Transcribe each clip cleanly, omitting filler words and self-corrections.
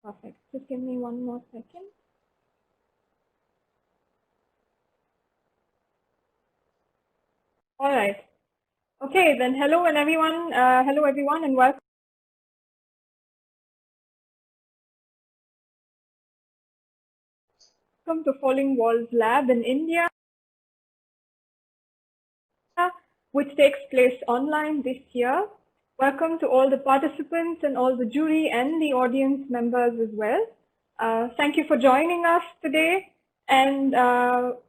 Perfect. Just give me one more second. All right. Okay, then hello and everyone. Hello everyone and welcome to Falling Walls Lab in India, which takes place online this year. Welcome to all the participants and all the jury and the audience members as well. Thank you for joining us today. And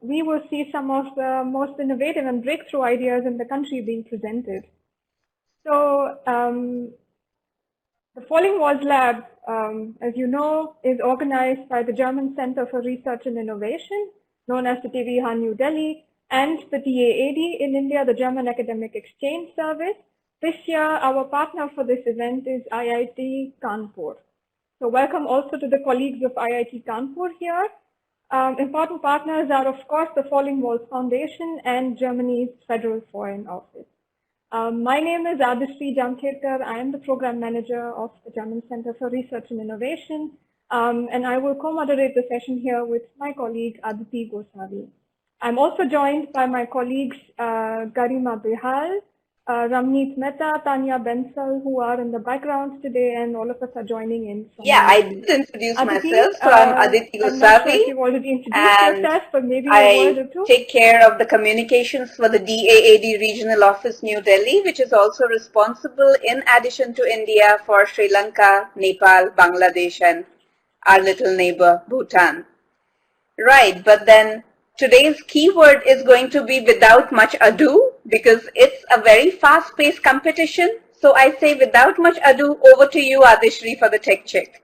we will see some of the most innovative and breakthrough ideas in the country being presented. So the Falling Walls Lab, as you know, is organized by the German Center for Research and Innovation, known as the DWIH New Delhi, and the DAAD in India, the German Academic Exchange Service. This year, our partner for this event is IIT Kanpur. So welcome also to the colleagues of IIT Kanpur here. Important partners are, of course, the Falling Walls Foundation and Germany's Federal Foreign Office. My name is Adishri Jamkherkar. I am the program manager of the German Center for Research and Innovation, and I will co-moderate the session here with my colleague Aditi Gosavi. I'm also joined by my colleagues Garima Behal, Ramneet Mehta, Tanya Bensal, who are in the background today, and all of us are joining in. Yeah, I did introduce myself. So I'm Aditi Gosavi, I'm not sure if you've already introduced yourself, but maybe a word or two. I take care of the communications for the DAAD Regional Office New Delhi, which is also responsible, in addition to India, for Sri Lanka, Nepal, Bangladesh, and our little neighbor, Bhutan. Right, but then today's keyword is going to be without much ado, because it's a very fast-paced competition. So I say without much ado, over to you, Adishri, for the tech check.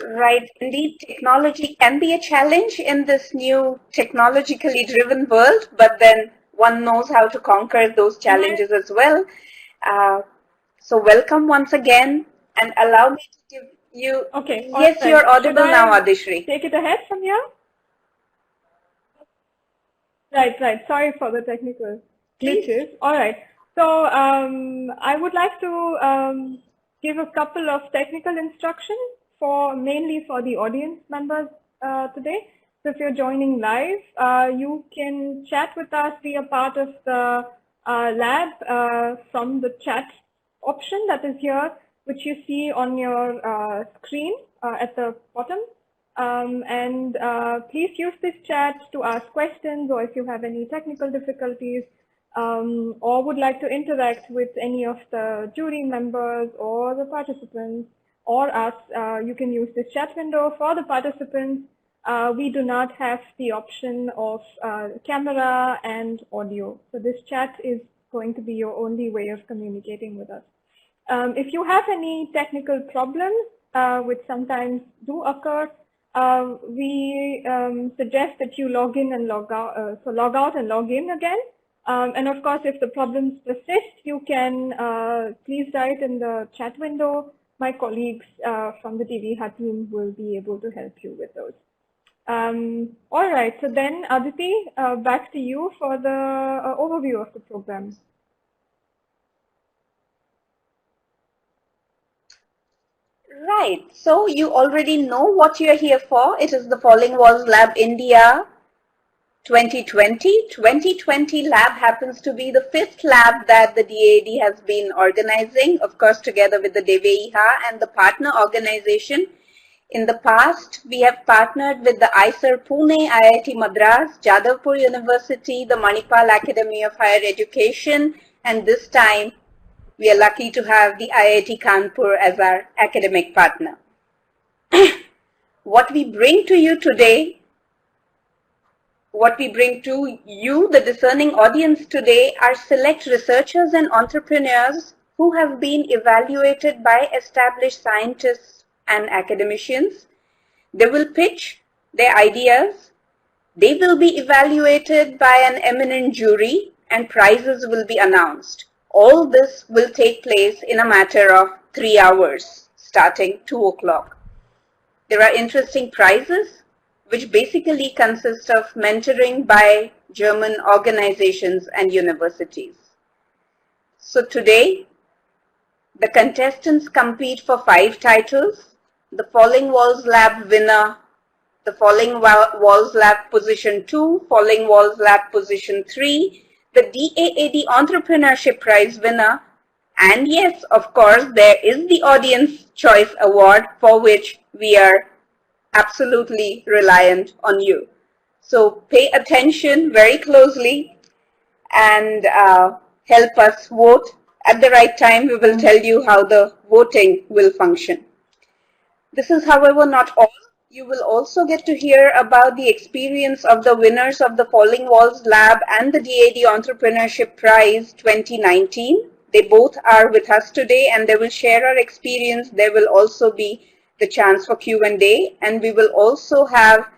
Right, indeed, technology can be a challenge in this new technologically driven world, but then one knows how to conquer those challenges as well. So welcome once again, and allow me to give you... Okay. Yes, right. You're audible now, Adishri. Take it ahead from here? Right. Sorry for the technical glitches. All right. So I would like to give a couple of technical instructions mainly for the audience members today. So if you're joining live, you can chat with us, be a part of the lab from the chat option that is here, which you see on your screen at the bottom. And please use this chat to ask questions, or if you have any technical difficulties or would like to interact with any of the jury members or the participants or us, you can use this chat window. For the participants, we do not have the option of camera and audio. So this chat is going to be your only way of communicating with us. If you have any technical problems, which sometimes do occur, we suggest that you log in and log out. So log out and log in again. And of course, if the problems persist, you can please write in the chat window. My colleagues from the DWIH team will be able to help you with those. All right, so then Aditi, back to you for the overview of the program. Right, so you already know what you're here for. It is the Falling Walls Lab India 2020. 2020 lab happens to be the 5th lab that the DAAD has been organizing, of course, together with the DWIH and the partner organization. In the past, we have partnered with the IISER Pune, IIT Madras, Jadavpur University, the Manipal Academy of Higher Education, and this time we are lucky to have the IIT Kanpur as our academic partner. What we bring to you today, the discerning audience today, are select researchers and entrepreneurs who have been evaluated by established scientists and academicians. They will pitch their ideas. They will be evaluated by an eminent jury, and prizes will be announced. All this will take place in a matter of 3 hours, starting 2 o'clock. There are interesting prizes, which basically consist of mentoring by German organizations and universities. So today, the contestants compete for 5 titles. The Falling Walls Lab winner, the Falling Walls Lab position 2, Falling Walls Lab position 3, the DAAD Entrepreneurship Prize winner, and yes, of course, there is the Audience Choice Award, for which we are absolutely reliant on you. So pay attention very closely and help us vote. At the right time, we will tell you how the voting will function. This is, however, not all. You will also get to hear about the experience of the winners of the Falling Walls Lab and the DAAD Entrepreneurship Prize 2019. They both are with us today and they will share our experience. There will also be the chance for Q&A, and we will also have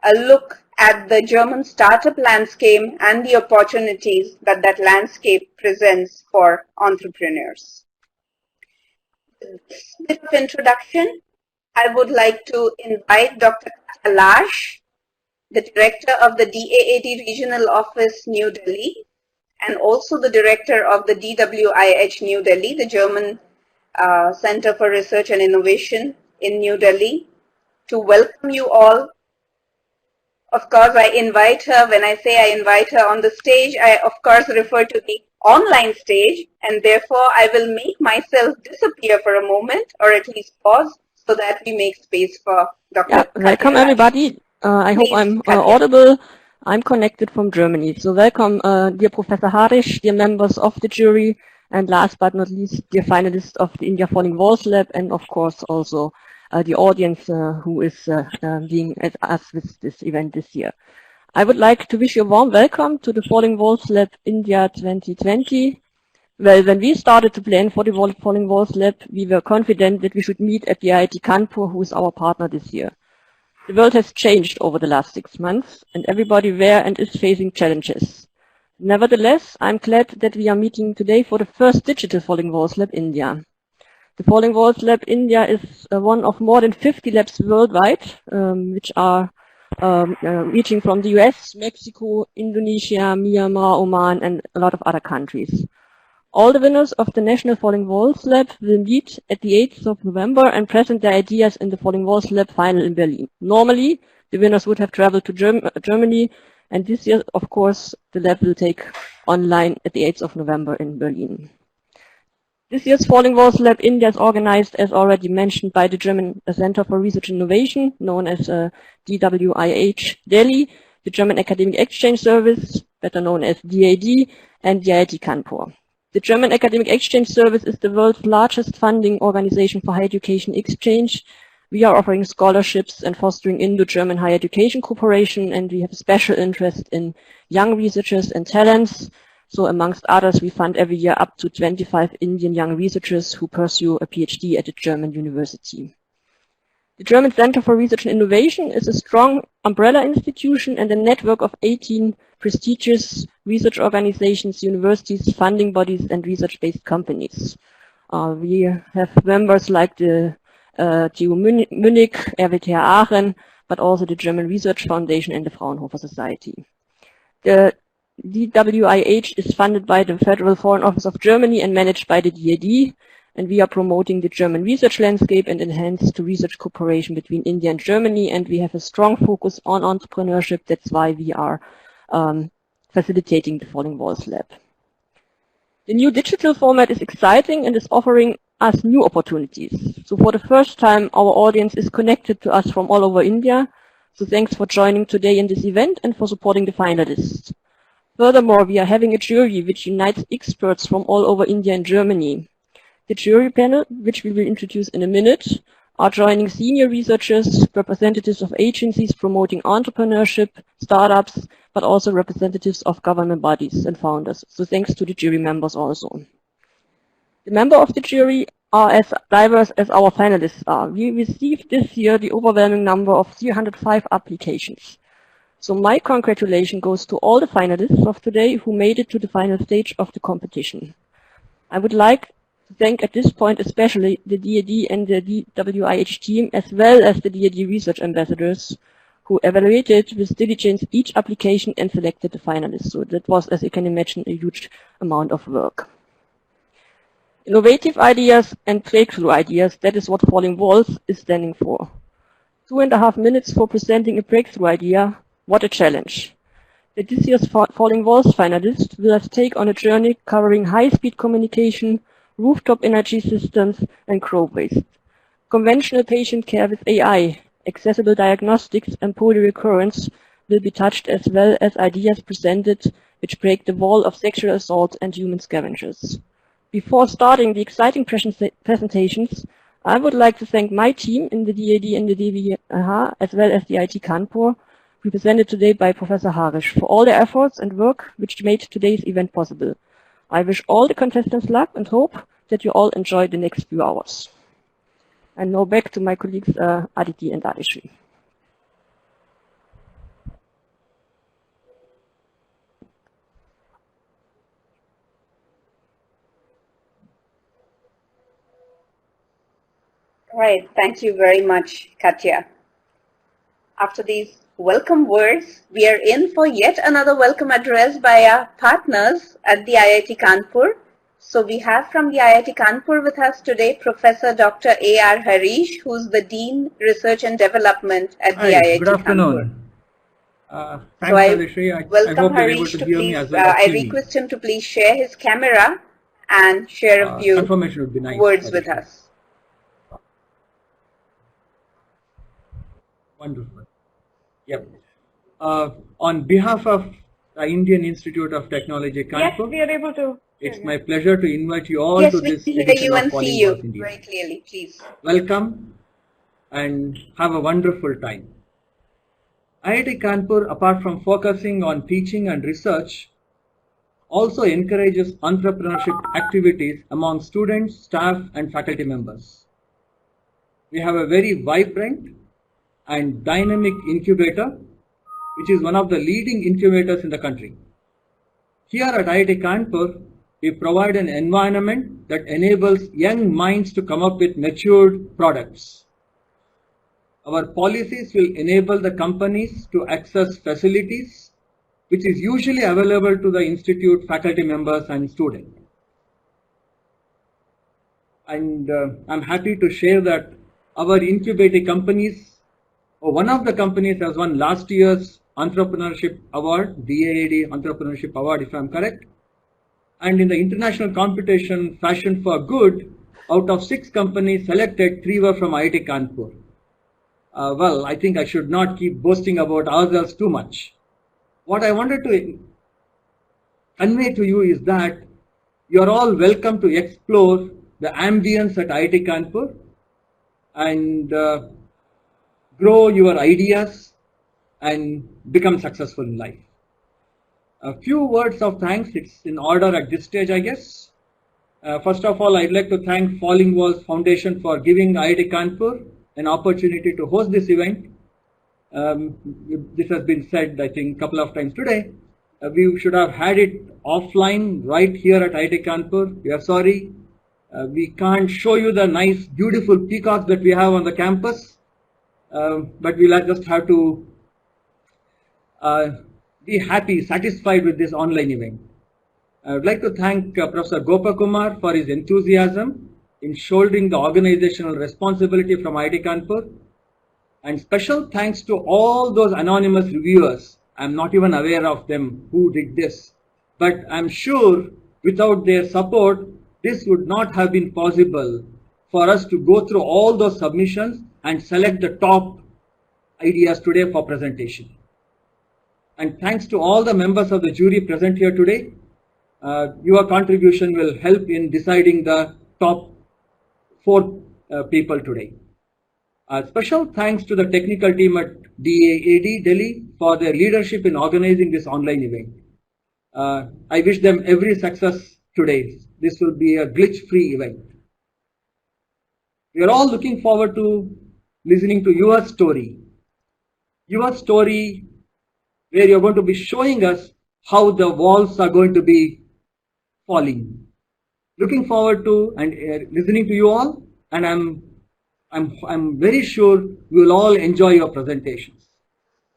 a look at the German startup landscape and the opportunities that that landscape presents for entrepreneurs. With this bit of introduction, I would like to invite Dr. Kailash, the Director of the DAAD Regional Office, New Delhi, and also the Director of the DWIH New Delhi, the German Center for Research and Innovation in New Delhi, to welcome you all. Of course, I invite her, when I say I invite her on the stage, I of course refer to the online stage, and therefore I will make myself disappear for a moment, or at least pause, so that we make space for Dr. Yeah, welcome everybody. I hope I'm audible. I'm connected from Germany. So welcome, dear Professor Harish, dear members of the jury, and last but not least, dear finalists of the India Falling Walls Lab, and of course also the audience who is being at us with this event this year. I would like to wish you a warm welcome to the Falling Walls Lab India 2020. Well, when we started to plan for the Falling Walls Lab, we were confident that we should meet at the IIT Kanpur, who is our partner this year. The world has changed over the last 6 months, and everybody were and is facing challenges. Nevertheless, I'm glad that we are meeting today for the first digital Falling Walls Lab India. The Falling Walls Lab India is one of more than 50 labs worldwide, which are reaching from the US, Mexico, Indonesia, Myanmar, Oman, and a lot of other countries. All the winners of the National Falling Walls Lab will meet at the 8th of November and present their ideas in the Falling Walls Lab final in Berlin. Normally, the winners would have traveled to Germany, and this year, of course, the lab will take online at the 8th of November in Berlin. This year's Falling Walls Lab India is organized, as already mentioned, by the German Center for Research and Innovation, known as DWIH Delhi, the German Academic Exchange Service, better known as DAAD, and the IIT Kanpur. The German Academic Exchange Service is the world's largest funding organization for higher education exchange. We are offering scholarships and fostering Indo-German higher education cooperation, and we have a special interest in young researchers and talents. So amongst others, we fund every year up to 25 Indian young researchers who pursue a PhD at a German university. The German Center for Research and Innovation is a strong umbrella institution and a network of 18 prestigious research organizations, universities, funding bodies, and research-based companies. We have members like the TU Munich, RWTH Aachen, but also the German Research Foundation and the Fraunhofer Society. The DWIH is funded by the Federal Foreign Office of Germany and managed by the DAAD, and we are promoting the German research landscape and enhance the research cooperation between India and Germany, and we have a strong focus on entrepreneurship. That's why we are facilitating the Falling Walls Lab. The new digital format is exciting and is offering us new opportunities. So for the first time, our audience is connected to us from all over India. So thanks for joining today in this event and for supporting the finalists. Furthermore, we are having a jury which unites experts from all over India and Germany. The jury panel, which we will introduce in a minute, are joining senior researchers, representatives of agencies promoting entrepreneurship, startups, but also representatives of government bodies and founders. So thanks to the jury members also. The members of the jury are as diverse as our finalists are. We received this year the overwhelming number of 305 applications. So my congratulations goes to all the finalists of today who made it to the final stage of the competition. I would like to thank at this point especially the DAAD and the DWIH team as well as the DAAD research ambassadors who evaluated with diligence each application and selected the finalists. So that was, as you can imagine, a huge amount of work. Innovative ideas and breakthrough ideas, that is what Falling Walls is standing for. 2.5 minutes for presenting a breakthrough idea. What a challenge. The this year's Falling Walls finalists will have take on a journey covering high-speed communication, rooftop energy systems, and crop waste. Conventional patient care with AI, accessible diagnostics, and polyrecurrence will be touched as well as ideas presented which break the wall of sexual assault and human scavengers. Before starting the exciting presentations, I would like to thank my team in the DAAD and the DWIH as well as the IIT Kanpur, represented today by Professor Harish, for all their efforts and work which made today's event possible. I wish all the contestants luck and hope that you all enjoy the next few hours. And now back to my colleagues Aditi and Adishri. Right, thank you very much, Katya. After these welcome words, we are in for yet another welcome address by our partners at the IIT Kanpur. So we have from the IIT Kanpur with us today Professor Dr. A.R. Harish, who's the Dean Research and Development at the IIT Good afternoon. Thanks, Adishri. I welcome Harish to please, I request him to please share his camera and share a few would be nice, words with us. Wonderful. Yep. On behalf of the Indian Institute of Technology, Kanpur, yes, we are able to. It's my pleasure to invite you all yes, to this hear you and see you very clearly, please. Welcome and have a wonderful time. IIT Kanpur, apart from focusing on teaching and research, also encourages entrepreneurship activities among students, staff, and faculty members. We have a very vibrant and dynamic incubator, which is one of the leading incubators in the country. Here at IIT Kanpur, we provide an environment that enables young minds to come up with matured products. Our policies will enable the companies to access facilities which is usually available to the institute faculty members and students. And I'm happy to share that our incubating companies, or one of the companies has won last year's Entrepreneurship Award, DAAD Entrepreneurship Award if I'm correct. And in the international competition Fashion for Good, out of 6 companies selected, 3 were from IIT Kanpur. Well, I think I should not keep boasting about ourselves too much. What I wanted to convey to you is that you are all welcome to explore the ambience at IIT Kanpur and grow your ideas and become successful in life. A few words of thanks, it's in order at this stage, I guess. First of all, I'd like to thank Falling Walls Foundation for giving IIT Kanpur an opportunity to host this event. This has been said, I think, a couple of times today. We should have had it offline right here at IIT Kanpur. We are sorry. We can't show you the nice, beautiful peacocks that we have on the campus. But we'll just have to be happy, satisfied with this online event. I would like to thank Professor Gopakumar for his enthusiasm in shouldering the organizational responsibility from IIT Kanpur. And special thanks to all those anonymous reviewers. I'm not even aware of them who did this. But I'm sure without their support, this would not have been possible for us to go through all those submissions and select the top ideas today for presentation. And thanks to all the members of the jury present here today. Your contribution will help in deciding the top 4 people today. Special thanks to the technical team at DAAD Delhi for their leadership in organizing this online event. I wish them every success today. This will be a glitch-free event. We are all looking forward to listening to your story. Your story where you're going to be showing us how the walls are going to be falling. Looking forward to and listening to you all, and I'm very sure we will all enjoy your presentations.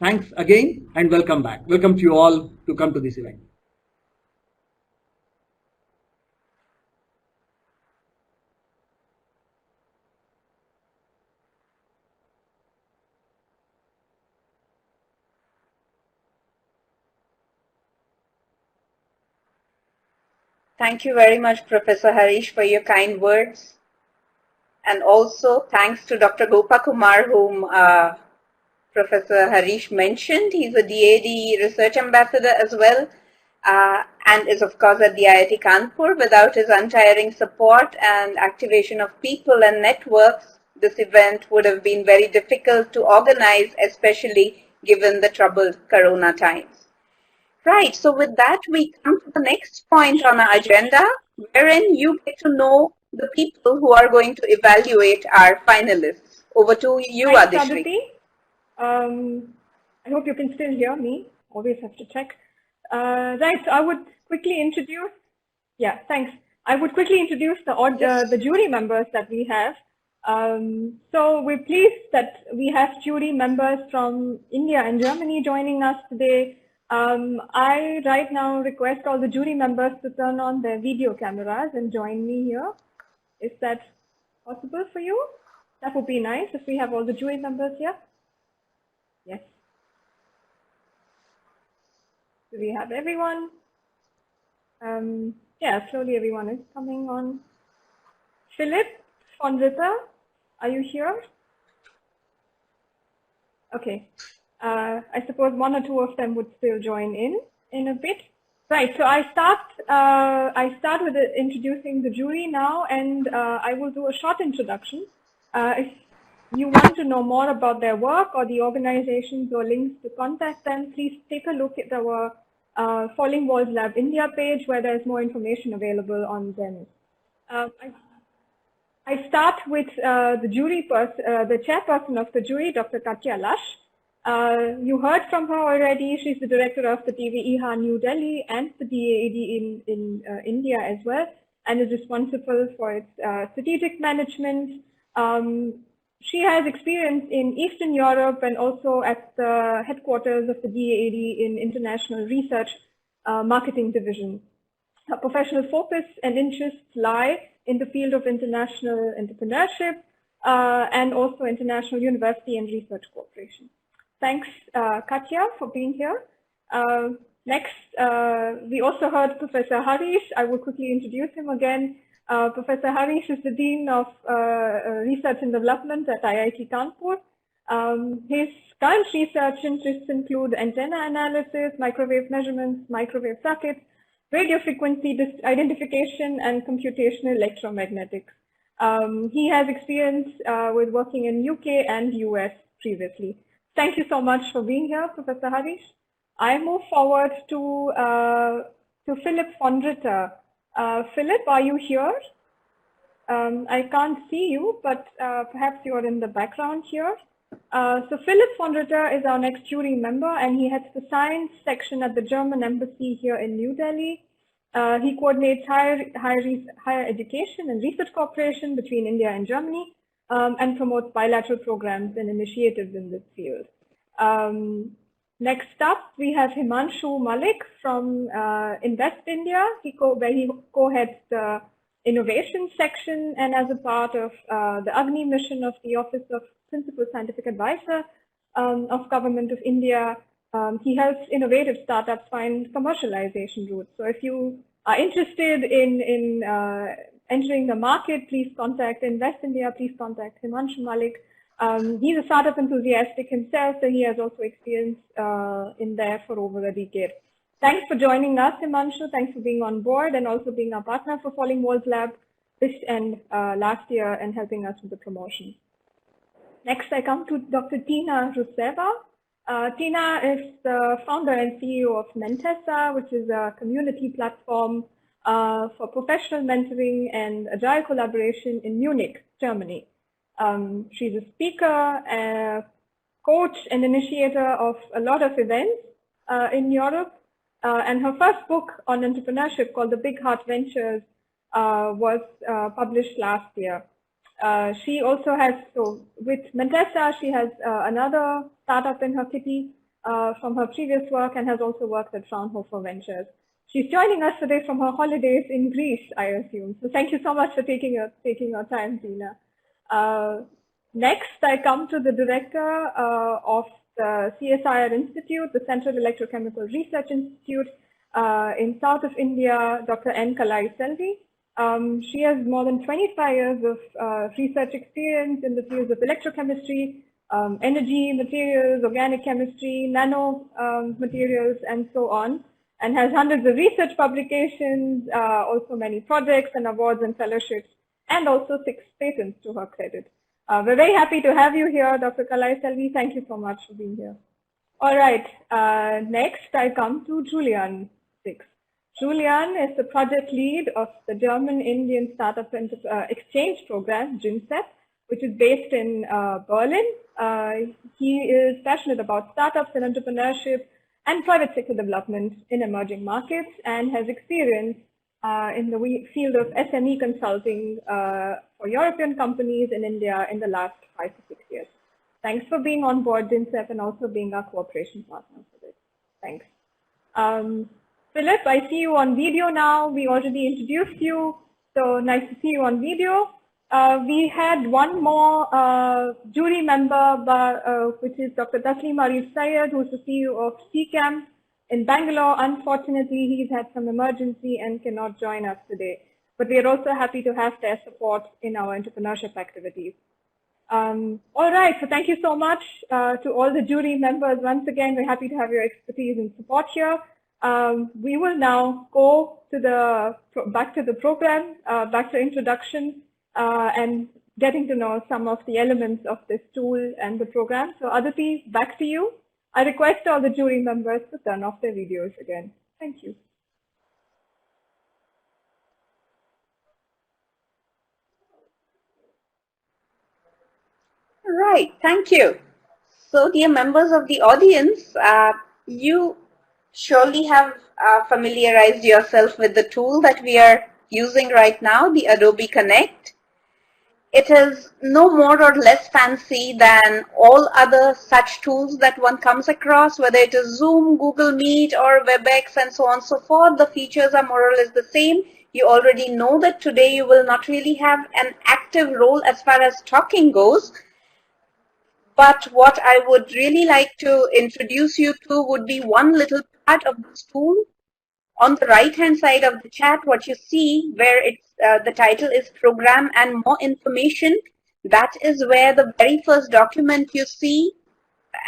Thanks again and welcome back. Welcome to you all to come to this event. Thank you very much, Professor Harish, for your kind words. And also thanks to Dr. Gopakumar, whom Professor Harish mentioned. He's a DAAD research ambassador as well, and is of course at the IIT Kanpur. Without his untiring support and activation of people and networks, this event would have been very difficult to organize, especially given the troubled Corona times. Right, so with that, we come to the next point on our agenda, wherein you get to know the people who are going to evaluate our finalists. Over to you, Adishri. I hope you can still hear me. Always have to check. Right, so I would quickly introduce, I would quickly introduce the jury members that we have. So we're pleased that we have jury members from India and Germany joining us today. I right now request all the jury members to turn on their video cameras and join me here. Is that possible for you? That would be nice if we have all the jury members here. Yes. Do we have everyone? Yeah, slowly everyone is coming on. Philip von Ritter, are you here? Okay. I suppose one or two of them would still join in a bit. Right, so I start with introducing the jury now, and I will do a short introduction. If you want to know more about their work or the organizations or links to contact them, please take a look at our Falling Walls Lab India page, where there's more information available on them. I start with the chairperson of the jury, Dr. Katya Lush. You heard from her already. She's the director of the DWIH New Delhi and the DAAD in India as well, and is responsible for its strategic management. She has experience in Eastern Europe and also at the headquarters of the DAAD in International Research Marketing Division. Her professional focus and interests lie in the field of international entrepreneurship and also international university and research cooperation. Thanks, Katya, for being here. Next, we also heard Professor Harish. I will quickly introduce him again. Professor Harish is the Dean of Research and Development at IIT Kanpur. His current research interests include antenna analysis, microwave measurements, microwave circuits, radio frequency identification, and computational electromagnetics. He has experience with working in UK and US previously. Thank you so much for being here, Professor Harish. I move forward to Philip von Ritter. Philip, are you here? I can't see you, but perhaps you are in the background here. So Philip von Ritter is our next jury member, and he heads the science section at the German embassy here in New Delhi. He coordinates higher education and research cooperation between India and Germany, and promotes bilateral programs and initiatives in this field. Next up, we have Himanshu Malik from Invest India, where he co-heads the innovation section, and as a part of the Agni mission of the Office of Principal Scientific Advisor of Government of India, he helps innovative startups find commercialization routes. So if you are interested in entering the market, please contact Invest India, please contact Himanshu Malik. He's a startup enthusiastic himself, so he has also experience in there for over a decade. Thanks for joining us, Himanshu. Thanks for being on board and also being our partner for Falling Walls Lab this and last year and helping us with the promotion. Next, I come to Dr. Tina Ruseva. Tina is the founder and CEO of Mentessa, which is a community platform for professional mentoring and agile collaboration in Munich, Germany. She's a speaker, a coach, and initiator of a lot of events in Europe. And her first book on entrepreneurship called The Big Heart Ventures was published last year. She also has, so with Mentessa, she has another startup in her kitty from her previous work and has also worked at Fraunhofer Ventures. She's joining us today from her holidays in Greece, I assume. So thank you so much for taking your time, Tina. Next, I come to the director of the CSIR Institute, the Central Electrochemical Research Institute in south of India, Dr. N. Kalai Selvi. She has more than 25 years of research experience in the fields of electrochemistry, energy, materials, organic chemistry, nano materials, and so on, and has hundreds of research publications, also many projects and awards and fellowships, and also 6 patents to her credit. We're very happy to have you here, Dr. Kalai Selvi. Thank you so much for being here. All right, next I come to Julian Six. Julian is the project lead of the German-Indian Startup Exchange Program, GIMSEP, which is based in Berlin. He is passionate about startups and entrepreneurship and private sector development in emerging markets and has experience in the field of SME consulting for European companies in India in the last 5 to 6 years. Thanks for being on board, GIMSEP, and also being our cooperation partner for this. Thanks. Philip, I see you on video now. We already introduced you, so nice to see you on video. We had one more jury member, which is Dr. Taslim Arif Syed, who is the CEO of CCAM in Bangalore. Unfortunately, he's had some emergency and cannot join us today. But we are also happy to have their support in our entrepreneurship activities. All right, so thank you so much to all the jury members. Once again, we're happy to have your expertise and support here. We will now go to back to the program, back to introduction, and getting to know some of the elements of this tool and the program. So Aditi, back to you. I request all the jury members to turn off their videos again. Thank you. Right, thank you. So dear members of the audience, you surely have familiarized yourself with the tool that we are using right now, the Adobe Connect. It is no more or less fancy than all other such tools that one comes across, whether it is Zoom, Google Meet, or WebEx, and so on and so forth. The features are more or less the same. You already know that today you will not really have an active role as far as talking goes. But what I would really like to introduce you to would be one little part of this tool. On the right-hand side of the chat, what you see where it's the title is Program and More Information. That is where the very first document you see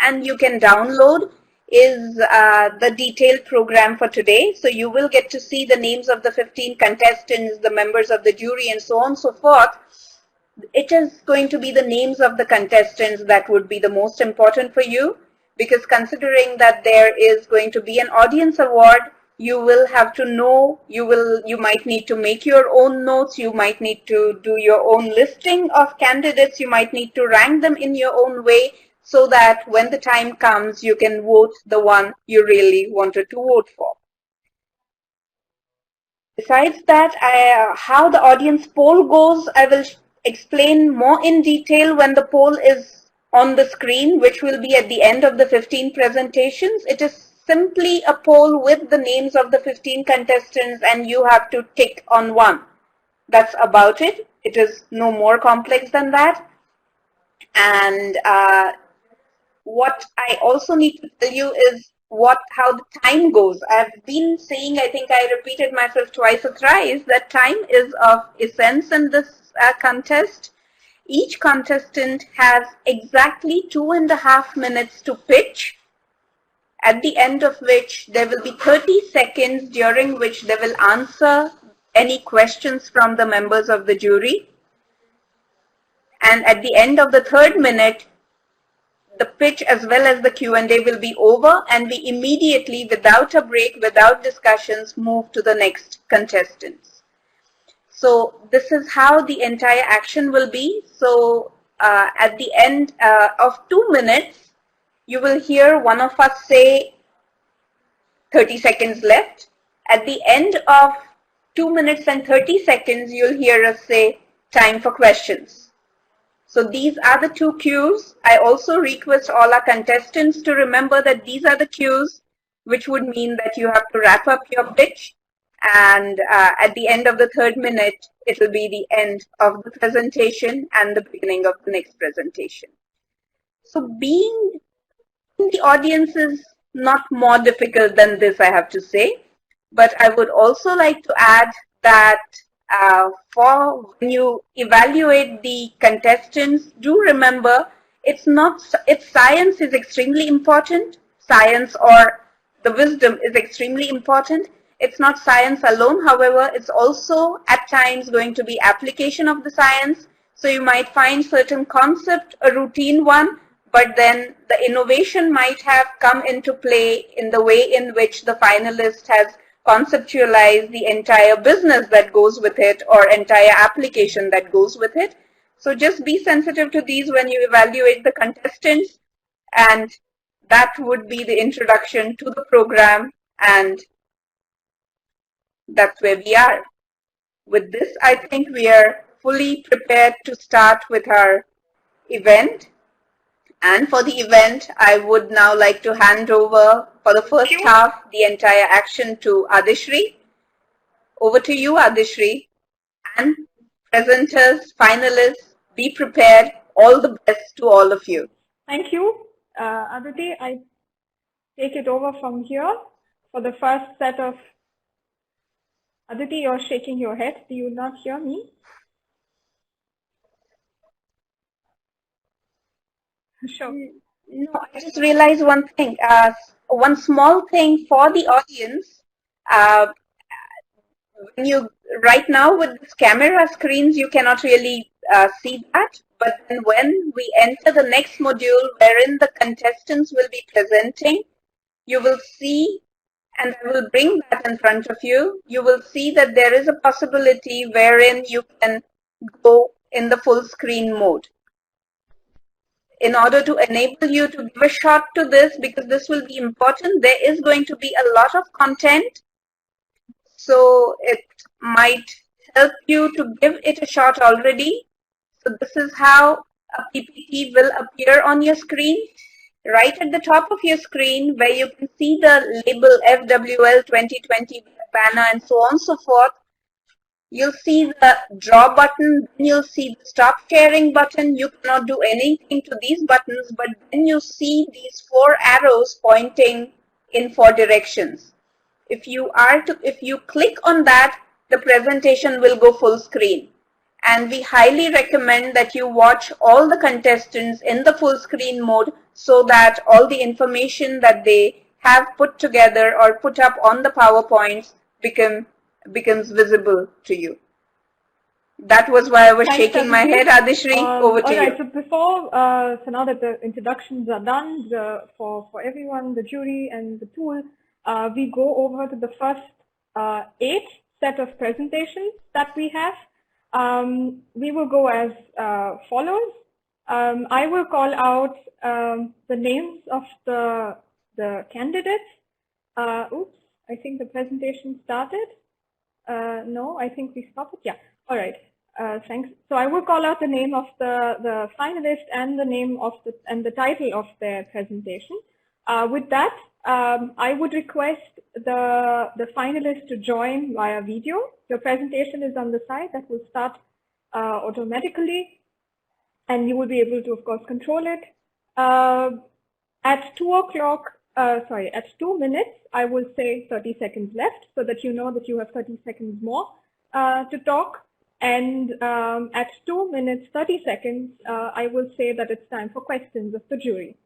and you can download is the detailed program for today. So you will get to see the names of the 15 contestants, the members of the jury, and so on and so forth. It is going to be the names of the contestants that would be the most important for you, because considering that there is going to be an audience award, you will have to know, you might need to make your own notes, you might need to do your own listing of candidates, you might need to rank them in your own way, so that when the time comes, you can vote the one you really wanted to vote for. Besides that, how the audience poll goes, I will explain more in detail when the poll is on the screen, which will be at the end of the 15 presentations. It is simply a poll with the names of the 15 contestants, and you have to tick on one. That's about it. It is no more complex than that. And what I also need to tell you is how the time goes. I've been saying, I think I repeated myself twice or thrice, that time is of essence in this contest. Each contestant has exactly 2.5 minutes to pitch, at the end of which there will be 30 seconds during which they will answer any questions from the members of the jury. And at the end of the 3rd minute, the pitch as well as the Q&A will be over, and we immediately, without a break, without discussions, move to the next contestants. So this is how the entire action will be. So at the end of 2 minutes, you will hear one of us say 30 seconds left. At the end of 2 minutes and 30 seconds, you'll hear us say, time for questions. So these are the two cues. I also request all our contestants to remember that these are the cues, which would mean that you have to wrap up your pitch. And at the end of the 3rd minute, it will be the end of the presentation and the beginning of the next presentation. So being in the audience is not more difficult than this, I have to say. But I would also like to add that for when you evaluate the contestants, do remember it's science is extremely important. Science or the wisdom is extremely important. It's not science alone, however, it's also at times going to be application of the science. So you might find certain concept a routine one, but then the innovation might have come into play in the way in which the finalist has conceptualized the entire business that goes with it or entire application that goes with it. So just be sensitive to these when you evaluate the contestants, and that would be the introduction to the program, and that's where we are. With this, I think we are fully prepared to start with our event. And for the event, I would now like to hand over for the first half the entire action to Adishri. Over to you, Adishri. And presenters, finalists, be prepared. All the best to all of you. Thank you. Aditi, I take it over from here for the first set of... Aditi, you're shaking your head. Do you not hear me? Sure. No, I just realized one thing. One small thing for the audience. When you right now with this camera screens, you cannot really see that. But then when we enter the next module, wherein the contestants will be presenting, you will see, and I will bring that in front of you. You will see that there is a possibility wherein you can go in the full screen mode. In order to enable you to give a shot to this, because this will be important, there is going to be a lot of content. So it might help you to give it a shot already. So this is how a PPT will appear on your screen. Right at the top of your screen, where you can see the label FWL 2020 banner and so on and so forth, you'll see the draw button, then you'll see the stop sharing button. You cannot do anything to these buttons, but then you see these 4 arrows pointing in 4 directions. If you click on that, the presentation will go full screen. And we highly recommend that you watch all the contestants in the full screen mode so that all the information that they have put together or put up on the PowerPoints becomes visible to you. That was why I was shaking my head. Adishri, over to you. All right, so before, so now that the introductions are done for everyone, the jury and the tool, we go over to the first 8 set of presentations that we have. We will go as follows. I will call out the names of the candidates. Oops, I think the presentation started. No, I think we stopped it. Yeah. All right. Thanks. So I will call out the name of the finalist and the name of the title of their presentation. With that, I would request the finalists to join via video. Your presentation is on the side. That will start automatically, and you will be able to, of course, control it. At 2 o'clock, at 2 minutes, I will say 30 seconds left, so that you know that you have 30 seconds more to talk. And at 2 minutes 30 seconds, I will say that it's time for questions of the jury.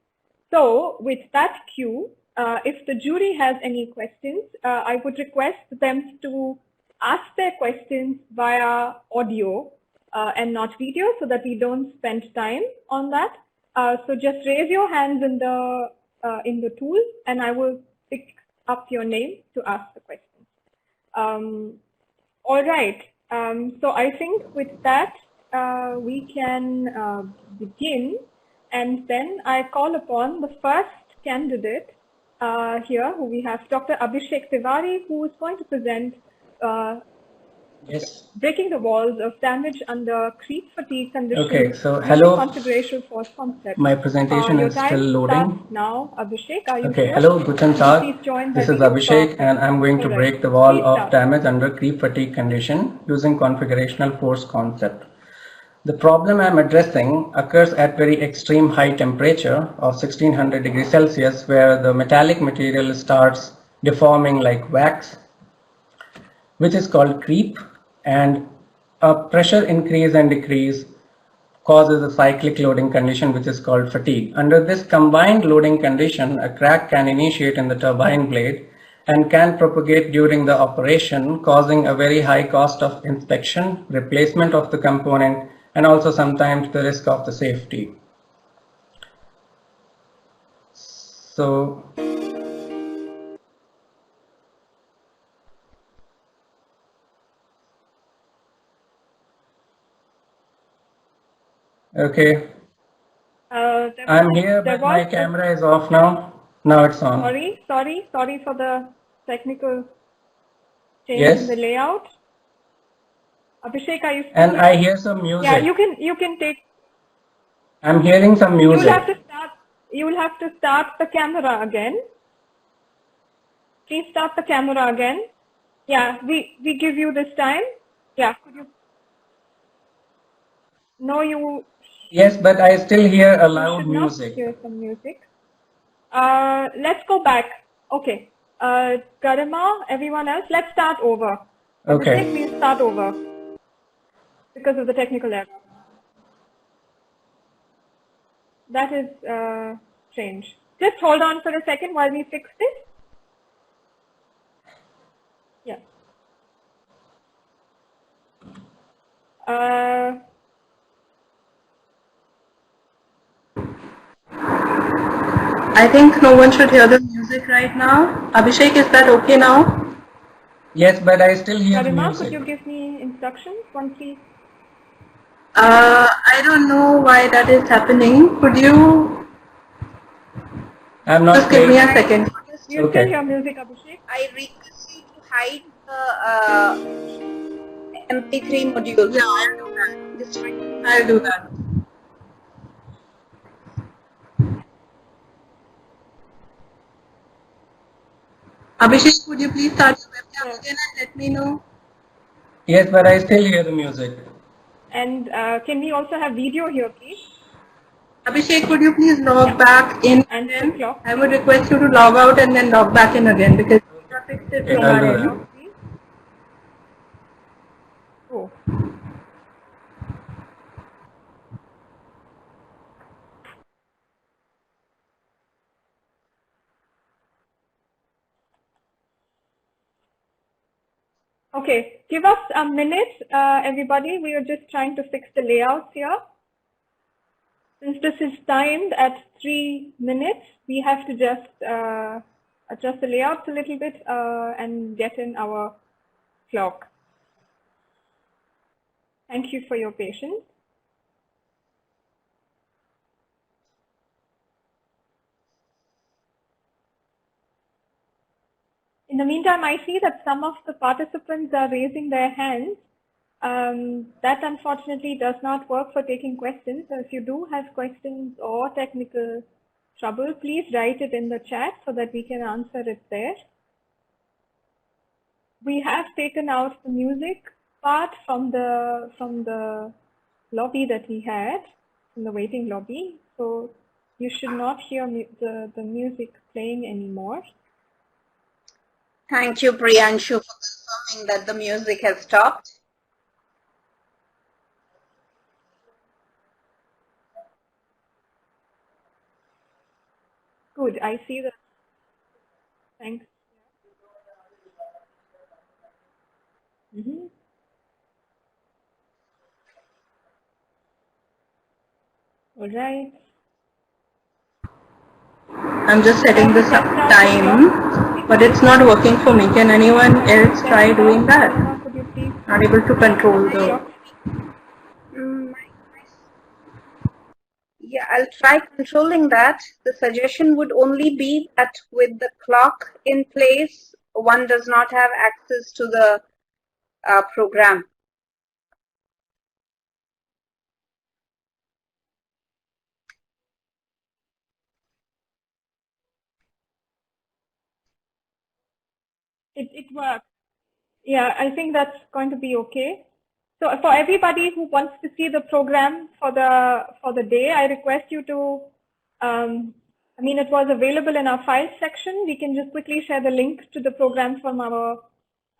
So with that cue, if the jury has any questions, I would request them to ask their questions via audio and not video, so that we don't spend time on that. So just raise your hands in the tool, and I will pick up your name to ask the question. All right. So I think with that, we can begin. And then I call upon the first candidate here we have Dr. Abhishek Tiwari, who is going to present Yes. breaking the walls of damage under creep fatigue conditions. Okay, so hello. Configuration force concept. My presentation is still loading. Now, Abhishek, are you Okay, here? hello, Guten Tag. This is Abhishek, process. and I'm going to break the wall of damage under creep fatigue condition using configurational force concept. The problem I'm addressing occurs at very extreme high temperature of 1600 degrees Celsius, where the metallic material starts deforming like wax, which is called creep, and a pressure increase and decrease causes a cyclic loading condition, which is called fatigue. Under this combined loading condition, a crack can initiate in the turbine blade and can propagate during the operation, causing a very high cost of inspection, replacement of the component, and also sometimes the risk of the safety. So, okay, I'm here, but my camera is off now. Now it's on. Sorry for the technical change Yes. in the layout. Abhishek, are you still And here? I hear some music. Yeah, you can take. I'm hearing some music. You will have to start the camera again. Please start the camera again. Yeah, we give you this time. Yeah, could you? No, you. Yes, but I still hear a You loud should music. not hear some music. Let's go back. Okay. Garima, everyone else, let's start over. Okay. Abhishek, please start over because of the technical error. That is strange. Just hold on for a second while we fix this. Yeah. I think no one should hear the music right now. Abhishek, is that okay now? Yes, but I still hear the Garima, music. could you give me instructions once we... I don't know why that is happening. Could you I'm not just give me a second? You Okay. still hear music, Abhishek? I request you to hide the MP3 module. Yeah, I'll do that. Just try. I'll do that. Abhishek, could you please start your webcam again and let me know? Yes, but I still hear the music. And can we also have video here, please? Abhishek, could you please log back in And again? the clock. I would request you to log out and then log back in again because we have fixed it Okay, from I'll our do end. that. Please. Oh. Okay, give us a minute, everybody. We are just trying to fix the layouts here. Since this is timed at 3 minutes, we have to just adjust the layouts a little bit and get in our clock. Thank you for your patience. In the meantime, I see that some of the participants are raising their hands. That unfortunately does not work for taking questions. So if you do have questions or technical trouble, please write it in the chat so that we can answer it there. We have taken out the music part from the lobby that we had, from the waiting lobby. So you should not hear the music playing anymore. Thank you, Priyanshu, for confirming that the music has stopped. Good, I see that. Thanks. All right. I'm just setting this up time, but it's not working for me. Can anyone else try doing that? Could you please Not able to control the... Yeah, I'll try controlling that. The suggestion would only be that with the clock in place, one does not have access to the program. It works. Yeah, I think that's going to be okay. So for everybody who wants to see the program for the day, I request you to, I mean, it was available in our files section. We can just quickly share the link to the program from our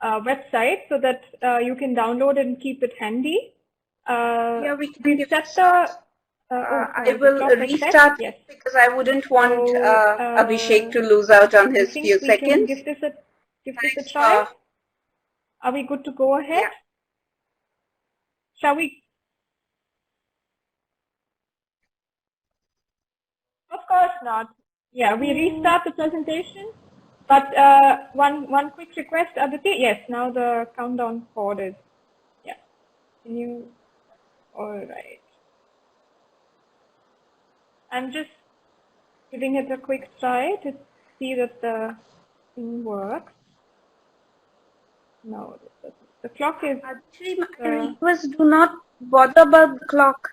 website so that you can download it and keep it handy. Yeah, we can we've set the, I will restart yes. because I wouldn't want Abhishek to lose out on his few seconds. Give this a try. Are we good to go ahead? Yeah. Shall we? Of course not. Yeah, we restart the presentation. But one quick request, Aditi. Yes, now the countdown board is. Yeah. Can you? All right. I'm just giving it a quick try to see that the thing works. No, the clock is. Actually, my request, do not bother about the clock.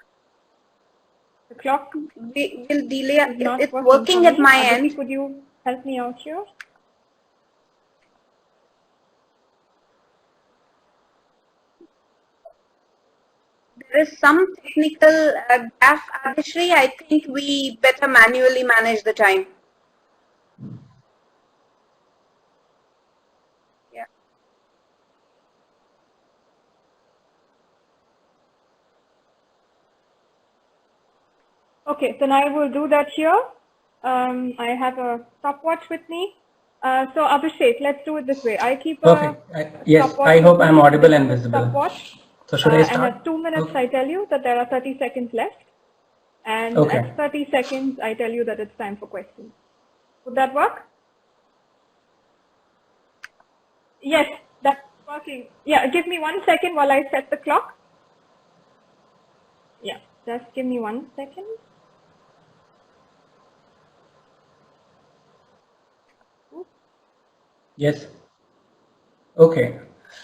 The clock will delay. It's working at my Aditi, end. Could you help me out here? There is some technical gap, Adishri. I think we better manually manage the time. Yeah. Okay, then I will do that here. I have a stopwatch with me. So Abhishek, let's do it this way. I keep a yes, I hope I'm audible and visible. Stopwatch. So should I start? And at 2 minutes, I tell you that there are 30 seconds left. And at 30 seconds, I tell you that it's time for questions. Would that work? Yes, that's working. Yeah, give me 1 second while I set the clock. Yeah, just give me 1 second. Yes. Okay.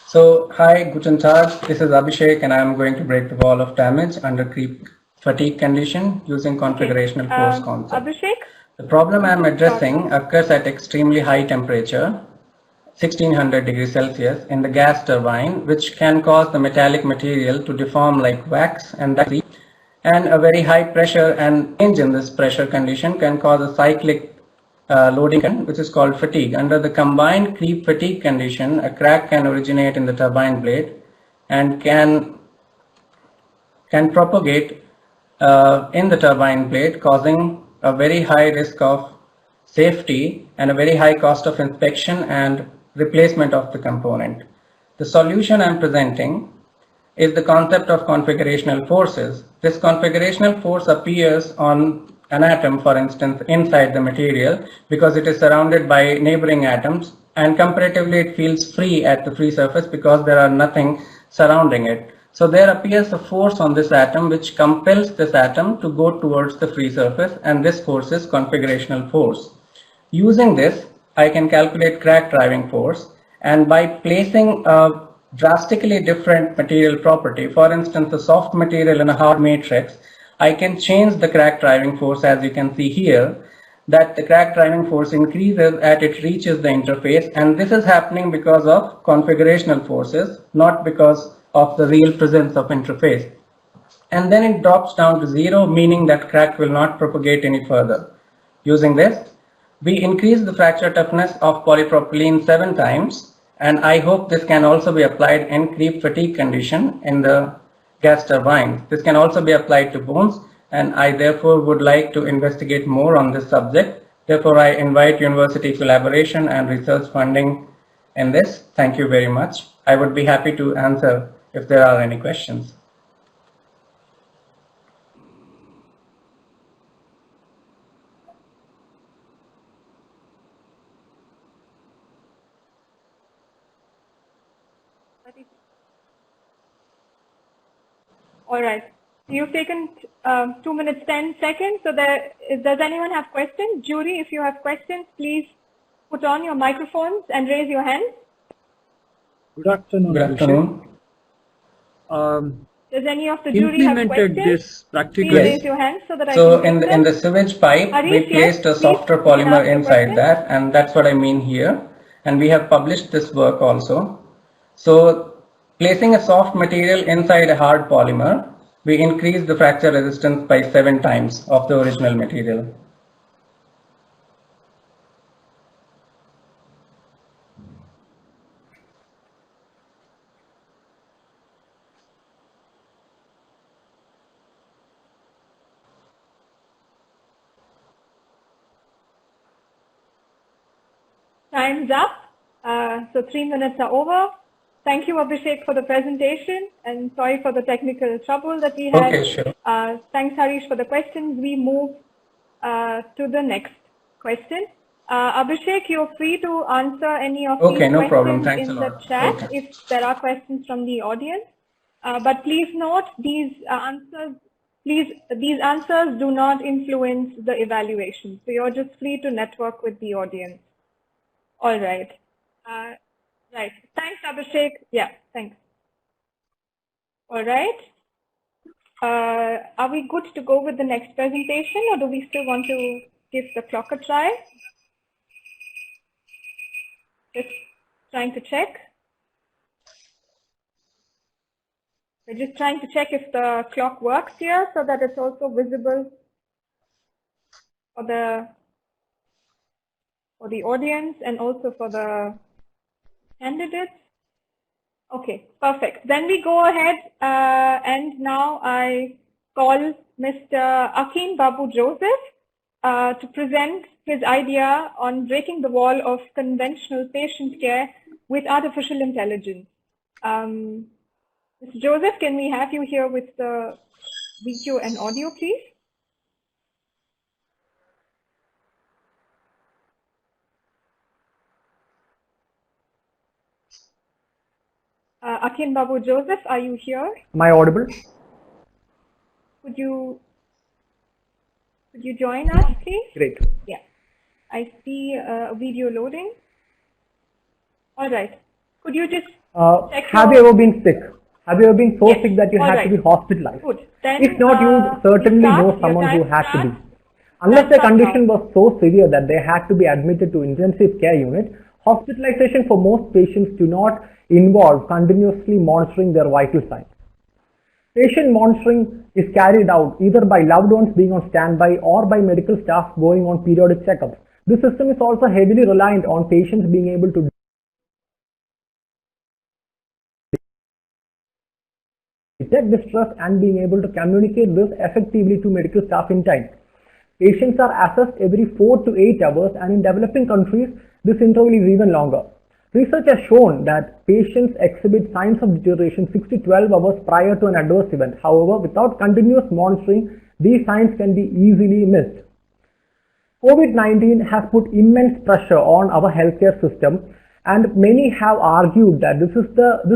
So, hi, Guten Tag. This is Abhishek, and I'm going to break the wall of damage under creep fatigue condition using configurational force concept. Abhishek? The problem I'm addressing occurs at extremely high temperature, 1600 degrees Celsius, in the gas turbine, which can cause the metallic material to deform like wax, and a very high pressure and change in this pressure condition can cause a cyclic loading, which is called fatigue. Under the combined creep fatigue condition, a crack can originate in the turbine blade and can propagate in the turbine blade, causing a very high risk of safety and a very high cost of inspection and replacement of the component. The solution I'm presenting is the concept of configurational forces. This configurational force appears on an atom, for instance, inside the material, because it is surrounded by neighboring atoms, and comparatively it feels free at the free surface because there are nothing surrounding it. So there appears a force on this atom which compels this atom to go towards the free surface, and this force is configurational force. Using this, I can calculate crack driving force, and by placing a drastically different material property, for instance, a soft material in a hard matrix, I can change the crack driving force, as you can see here, that the crack driving force increases as it reaches the interface, and this is happening because of configurational forces, not because of the real presence of interface. And then it drops down to 0, meaning that crack will not propagate any further. Using this, we increase the fracture toughness of polypropylene 7 times, and I hope this can also be applied in creep fatigue condition in the gas turbines. This can also be applied to bones, and I therefore would like to investigate more on this subject. Therefore, I invite university collaboration and research funding in this. Thank you very much. I would be happy to answer if there are any questions. All right. You've taken 2 minutes 10 seconds. So does anyone have questions? Jury, if you have questions, please put on your microphones and raise your hands. Good afternoon. Good afternoon. Does any of the jury have questions? This practically. Please raise your hands so that I So can in the sewage pipe, we placed a softer polymer inside that, and that's what I mean here. And we have published this work also. So placing a soft material inside a hard polymer, we increase the fracture resistance by 7 times of the original material. Time's up. So 3 minutes are over. Thank you, Abhishek, for the presentation, and sorry for the technical trouble that we had. Okay, sure. Thanks, Harish, for the questions. We move to the next question. Abhishek, you're free to answer any of these questions in the chat if there are questions from the audience. But please note these answers do not influence the evaluation. So you're just free to network with the audience. All right. Right. Thanks, Abhishek. Yeah, thanks. All right. Are we good to go with the next presentation, or do we still want to give the clock a try? Just trying to check. We're just trying to check if the clock works here so that it's also visible for the audience and also for the candidates. Okay, perfect. Then we go ahead and now I call Mr. Akin Babu Joseph to present his idea on breaking the wall of conventional patient care with artificial intelligence. Mr. Joseph, can we have you here with the video and audio, please? Akin Babu Joseph, are you here? Am I audible? Could you join us, please? Great. Yeah, I see a video loading. All right. Could you just check have you ever been sick? Have you ever been so sick that you had to be hospitalized? Good. Then, if not, you certainly know someone who had to be. Unless their condition was so severe that they had to be admitted to intensive care unit, hospitalization for most patients do not involve continuously monitoring their vital signs. Patient monitoring is carried out either by loved ones being on standby or by medical staff going on periodic checkups. This system is also heavily reliant on patients being able to detect distress and being able to communicate this effectively to medical staff in time. Patients are assessed every 4 to 8 hours, and in developing countries, this interval is even longer. Research has shown that patients exhibit signs of deterioration 6 to 12 hours prior to an adverse event. However, without continuous monitoring, these signs can be easily missed. COVID-19 has put immense pressure on our healthcare system, and many have argued that this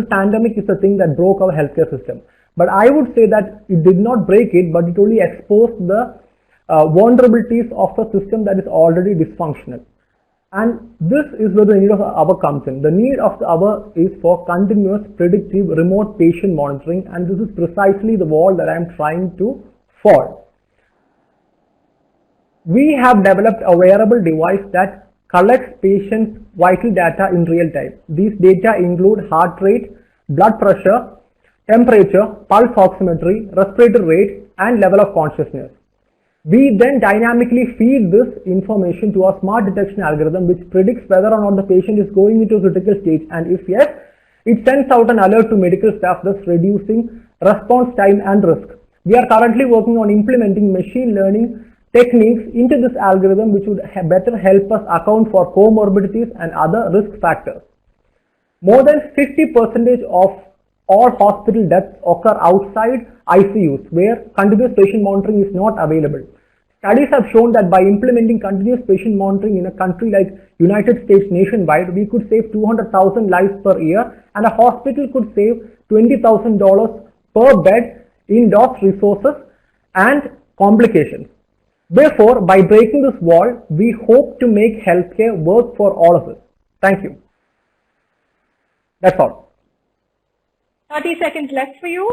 pandemic is the thing that broke our healthcare system. But I would say that it did not break it, but it only exposed the vulnerabilities of a system that is already dysfunctional. And this is where the need of the hour comes in. The need of the hour is for continuous predictive remote patient monitoring, and this is precisely the wall that I am trying to fall. We have developed a wearable device that collects patients' vital data in real time. These data include heart rate, blood pressure, temperature, pulse oximetry, respiratory rate, and level of consciousness. We then dynamically feed this information to a smart detection algorithm which predicts whether or not the patient is going into a critical stage, and if yes, it sends out an alert to medical staff, thus reducing response time and risk. We are currently working on implementing machine learning techniques into this algorithm which would better help us account for comorbidities and other risk factors. More than 50% of all hospital deaths occur outside ICUs where continuous patient monitoring is not available. Studies have shown that by implementing continuous patient monitoring in a country like United States nationwide, we could save 200,000 lives per year, and a hospital could save $20,000 per bed in-dose resources and complications. Therefore, by breaking this wall, we hope to make healthcare work for all of us. Thank you. That's all. 30 seconds left for you.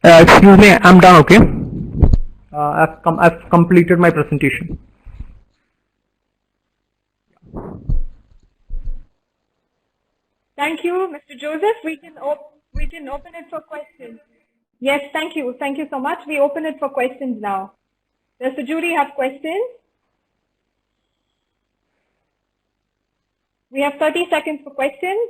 Excuse me, I'm done, okay? I've completed my presentation. Thank you, Mr. Joseph. We can open it for questions. Yes, thank you. Thank you so much. We open it for questions now. Does the jury have questions? We have 30 seconds for questions.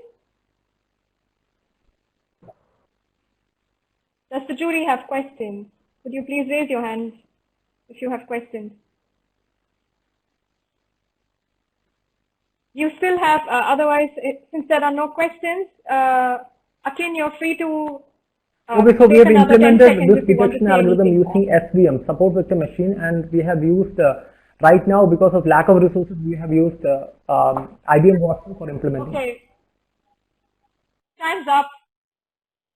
Does the jury have questions? Could you please raise your hands if you have questions? You still have, otherwise, since there are no questions, Akin, you're free to okay, so we have implemented this detection algorithm using SVM, support vector machine, and we have used, right now, because of lack of resources, we have used IBM Watson for implementing. Okay. Time's up.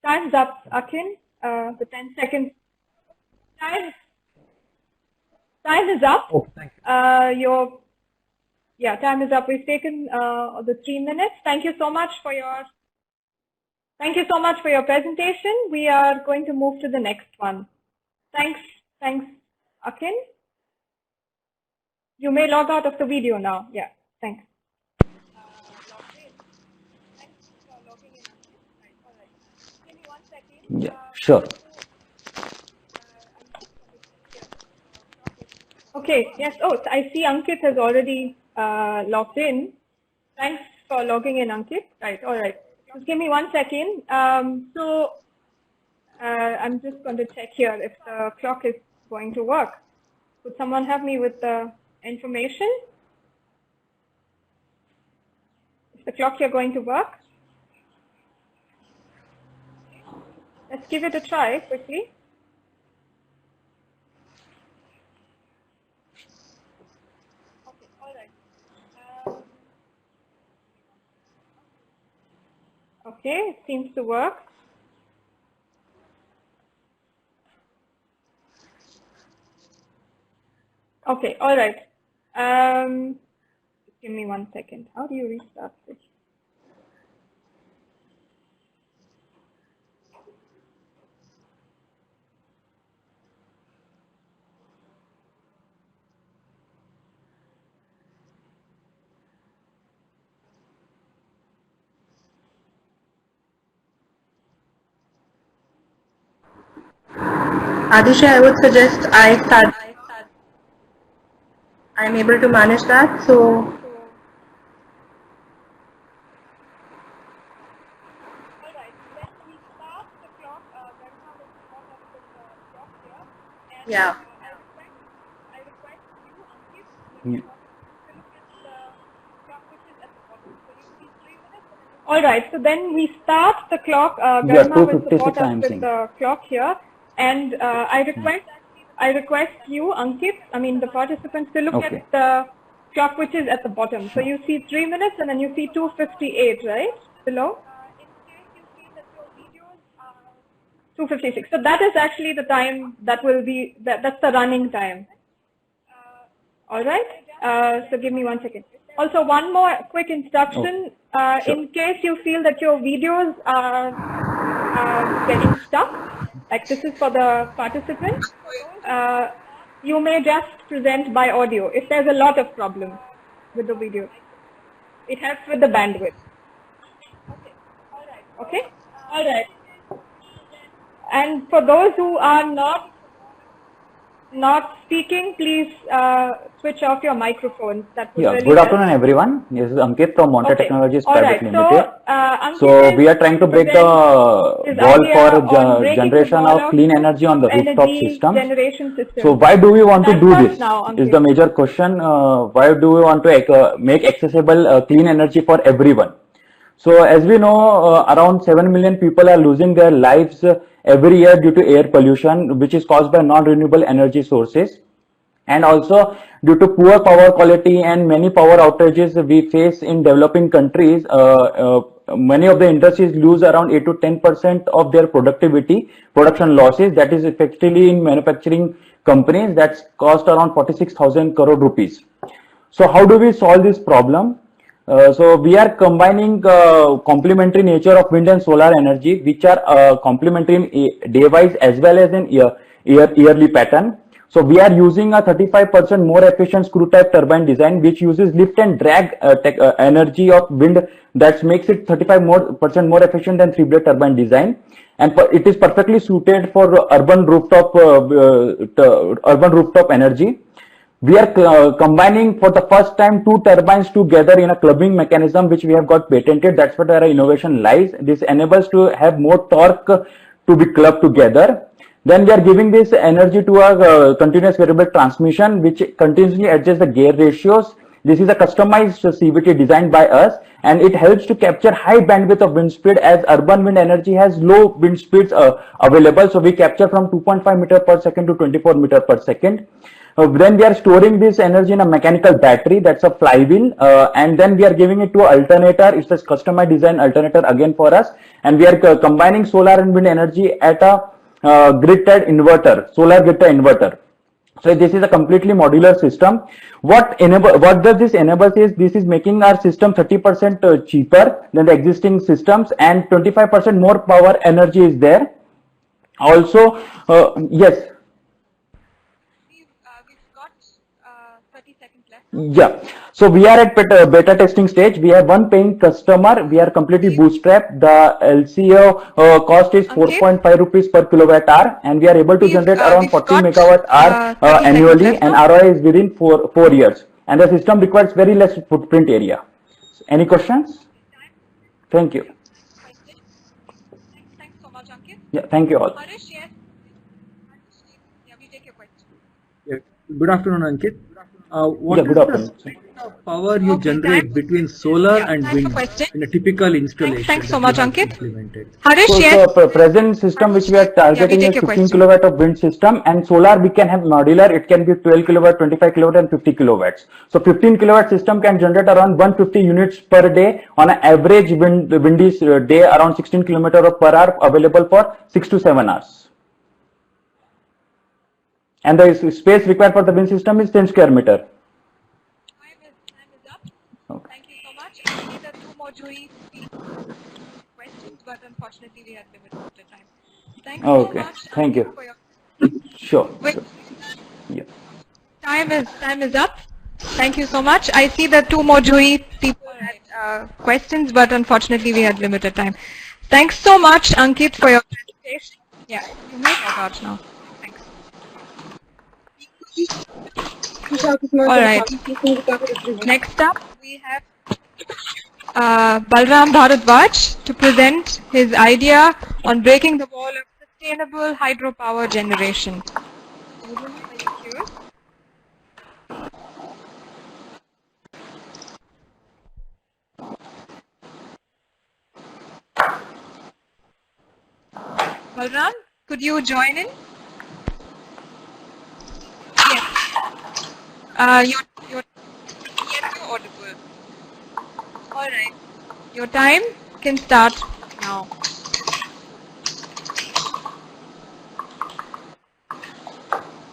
Time's up, Akin. The 10 seconds. Time is up. Okay, thank you. Time is up. We've taken the 3 minutes. Thank you so much for your presentation. We are going to move to the next one. Thanks, Akin. You may log out of the video now. Yeah, thanks. Yeah, sure. Okay, yes. Oh, I see Ankit has already logged in. Thanks for logging in, Ankit. Right, all right. Just give me 1 second. I'm just going to check here if the clock is going to work. Could someone help me with the information? Is the clock here going to work? Let's give it a try quickly. Okay, all right. Okay, it seems to work. Okay, all right. Give me 1 second. How do you restart this? Adisha, I would suggest I start. I'm able to manage that, so. Yeah. All right, so then we start the clock. Yeah, 256 I am with seeing. the clock here, and I request you, Ankit, I mean the participants, to look at the clock which is at the bottom. So you see 3 minutes, and then you see 2:58, right, below. 2:56. So that is actually the time that will be, that's the running time. All right. So give me 1 second. Also, one more quick instruction. Sure. In case you feel that your videos are getting stuck, like this is for the participants, you may just present by audio if there's a lot of problems with the video. It helps with the bandwidth. Okay? All right. And for those who are not speaking, please switch off your microphones. That would really Good help. afternoon, everyone. This is Ankit from Monta Technologies All Private right. Limited. So, So we are trying to break the wall for generation of clean energy on the rooftop system. So why do we want to do this? Is the major question. Why do we want to make accessible clean energy for everyone? So as we know, around 7 million people are losing their lives every year due to air pollution, which is caused by non-renewable energy sources. And also due to poor power quality and many power outages we face in developing countries, many of the industries lose around 8 to 10% of their production losses. That is effectively in manufacturing companies that's cost around 46,000 crore rupees. So how do we solve this problem? So we are combining complementary nature of wind and solar energy, which are complementary in day-wise as well as in yearly pattern. So we are using a 35% more efficient screw type turbine design, which uses lift and drag energy of wind, that makes it 35% more efficient than 3-blade turbine design. And it is perfectly suited for urban rooftop energy. We are combining for the first time 2 turbines together in a clubbing mechanism, which we have got patented. That's where our innovation lies. This enables to have more torque to be clubbed together. Then we are giving this energy to a continuous variable transmission, which continuously adjusts the gear ratios. This is a customized CVT designed by us, and it helps to capture high bandwidth of wind speed, as urban wind energy has low wind speeds available. So we capture from 2.5 meter per second to 24 meter per second. Then we are storing this energy in a mechanical battery, that's a flywheel, and then we are giving it to an alternator. It's a customized design alternator again for us, and we are combining solar and wind energy at a grid-tied inverter, solar grid-tied inverter. So this is a completely modular system. What does this enable is, this is making our system 30% cheaper than the existing systems, and 25% more power energy is there. Also, yes. Yeah, so we are at beta testing stage. We have one paying customer. We are completely bootstrapped. The LCO cost is 4.5 rupees per kilowatt hour, and we are able to generate around 40 megawatt hour annually, and ROI is within 4 years. And the system requires very less footprint area. Any questions? Thank you. Thanks so much, Ankit. Yeah, thank you all. Harish, yes. Yeah, we take your question. Yeah. Good afternoon, Ankit. What is the power you generate between solar and wind in a typical installation? Thanks so much, Ankit. Harish, yes. So present system which we are targeting is 15 kilowatt of wind system, and solar we can have modular. It can be 12 kilowatt, 25 kilowatt, and 50 kilowatts. So 15 kilowatt system can generate around 150 units per day on an average windy day, around 16 kilometer per hour, available for 6 to 7 hours. And the space required for the wind system is 10 square meter. Time is up. Okay. Thank you so much. I see the 2 more jury questions, but unfortunately we had limited time. Thanks so much. Thank you. Sure. Yeah. Time is up. Thank you so much. I see the 2 more jury people had questions, but unfortunately we had limited time. Thanks so much, Ankit, for your presentation. Yeah, you may log out now. All right. Next up, we have Balram Bharadwaj to present his idea on breaking the wall of sustainable hydropower generation. Balram, could you join in? You're audible. All right. Your time can start now.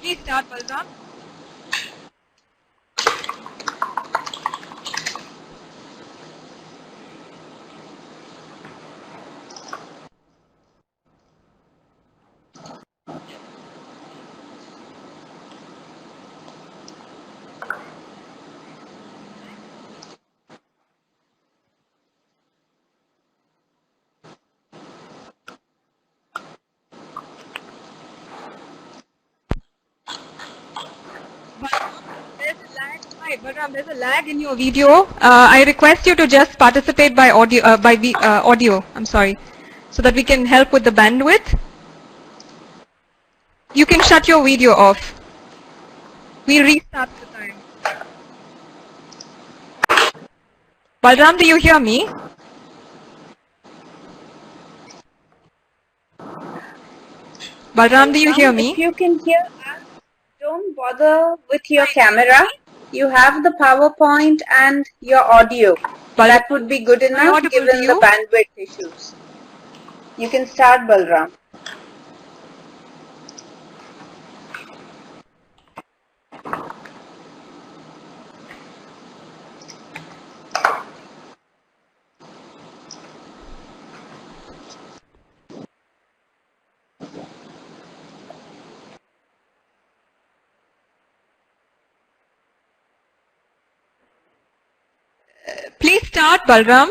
Please start, Balram. Balram, there's a lag in your video. I request you to just participate by audio, audio. I'm sorry, so that we can help with the bandwidth. You can shut your video off. We restart the time. Balram, do you hear me? Balram, do you hear me? If you can hear us, don't bother with your camera. You have the PowerPoint and your audio. That would be good enough given the bandwidth issues. You can start, Balram. Please start, Balram.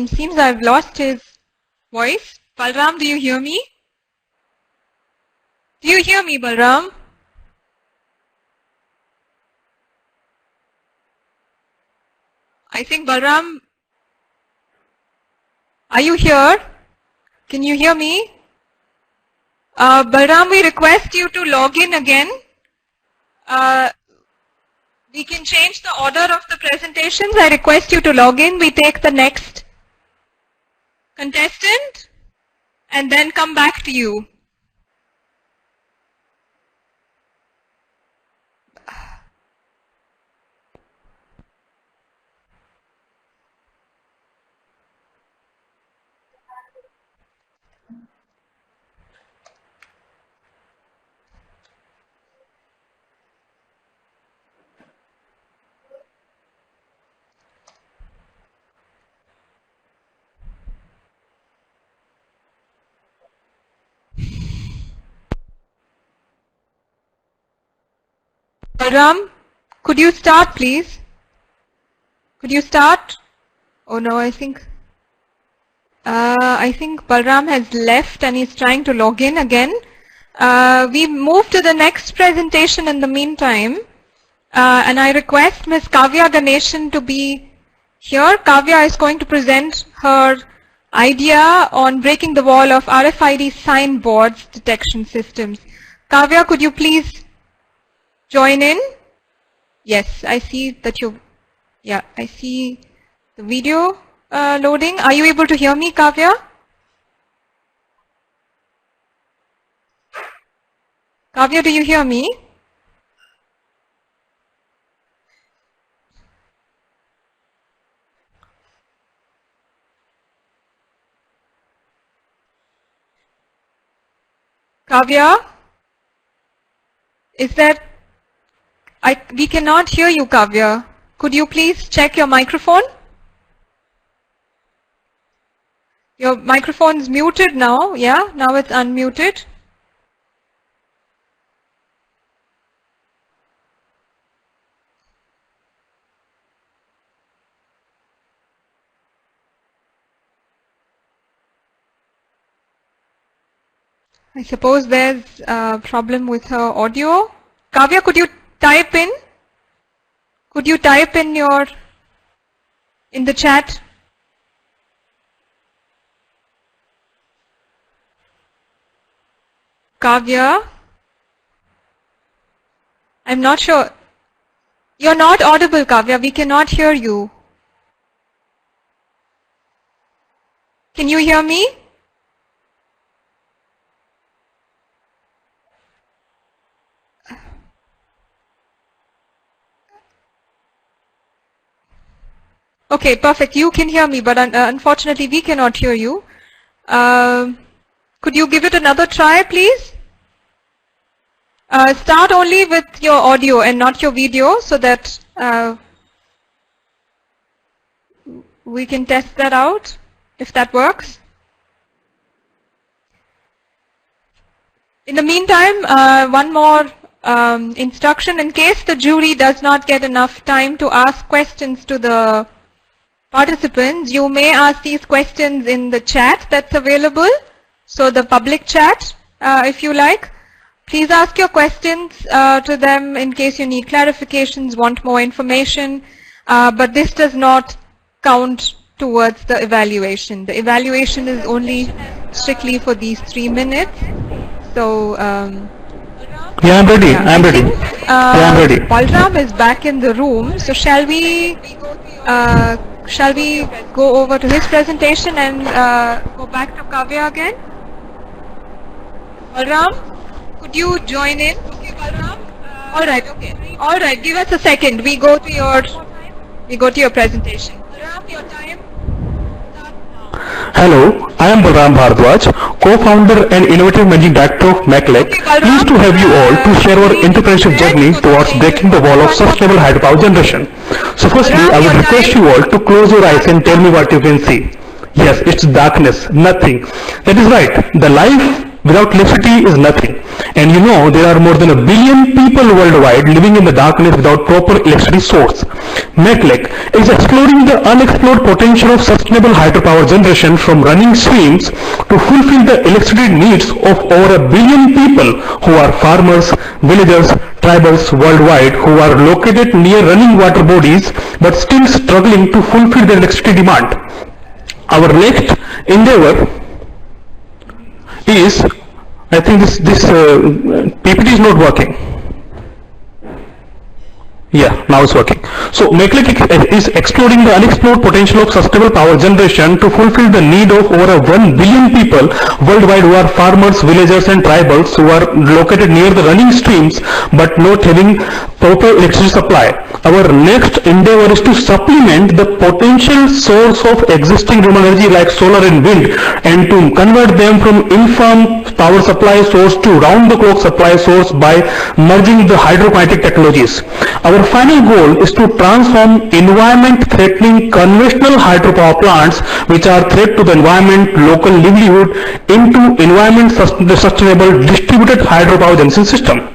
Seems I've lost his voice. Balram, do you hear me? Do you hear me, Balram? I think Balram, are you here? Can you hear me? Balram, we request you to log in again. We can change the order of the presentations. I request you to log in. We take the next contestant and then come back to you. Balram, could you start, please? Could you start? Oh no, I think Balram has left and he's trying to log in again. We move to the next presentation in the meantime, and I request Ms. Kavya Ganeshan to be here. Kavya is going to present her idea on breaking the wall of RFID signboards detection systems. Kavya, could you please join in? Yes, I see that you, yeah, I see the video loading. Are you able to hear me, Kavya? Kavya, do you hear me? Kavya? Is that, we cannot hear you, Kavya. Could you please check your microphone? Your microphone is muted now, yeah? Now it's unmuted. I suppose there's a problem with her audio. Kavya, could you type in? Could you type in in the chat? Kavya? I'm not sure. You're not audible, Kavya. We cannot hear you. Can you hear me? Okay, perfect. You can hear me, but unfortunately we cannot hear you. Could you give it another try, please? Start only with your audio and not your video so that we can test that out, if that works. In the meantime, one more instruction. In case the jury does not get enough time to ask questions to the participants, you may ask these questions in the chat that's available. So the public chat, if you like. Please ask your questions to them in case you need clarifications, want more information. But this does not count towards the evaluation. The evaluation is only strictly for these 3 minutes. So Yeah, I'm ready. Yeah, I'm ready. Yeah, I'm ready. Balram is back in the room, so shall we go over to his presentation and go back to Kavya again? Balram, could you join in? Okay, Balram. All right. Okay. All right. Give us a second. We go to your presentation. Balram, your time. Hello, I am Balram Bhardwaj, co-founder and innovative managing director of MacLec. Pleased to have you all to share our entrepreneurship journey towards breaking the wall of sustainable hydropower generation. So firstly, I would request you all to close your eyes and tell me what you can see. Yes, it's darkness, nothing. That is right. The life without electricity is nothing. And you know, there are more than 1 billion people worldwide living in the darkness without proper electricity source. MacLec is exploring the unexplored potential of sustainable hydropower generation from running streams to fulfill the electricity needs of over 1 billion people who are farmers, villagers, tribals worldwide who are located near running water bodies but still struggling to fulfill their electricity demand. Our next endeavor is, I think this PPT is not working. Yeah, now it's working. So MacLec is exploring the unexplored potential of sustainable power generation to fulfill the need of over 1 billion people worldwide who are farmers, villagers and tribals who are located near the running streams but not having proper electricity supply. Our next endeavor is to supplement the potential source of existing renewable energy like solar and wind and to convert them from infirm power supply source to round-the-clock supply source by merging the hydrokinetic technologies. Our final goal is to transform environment-threatening conventional hydropower plants, which are threat to the environment, local livelihood, into environment-sustainable distributed hydropower generation system.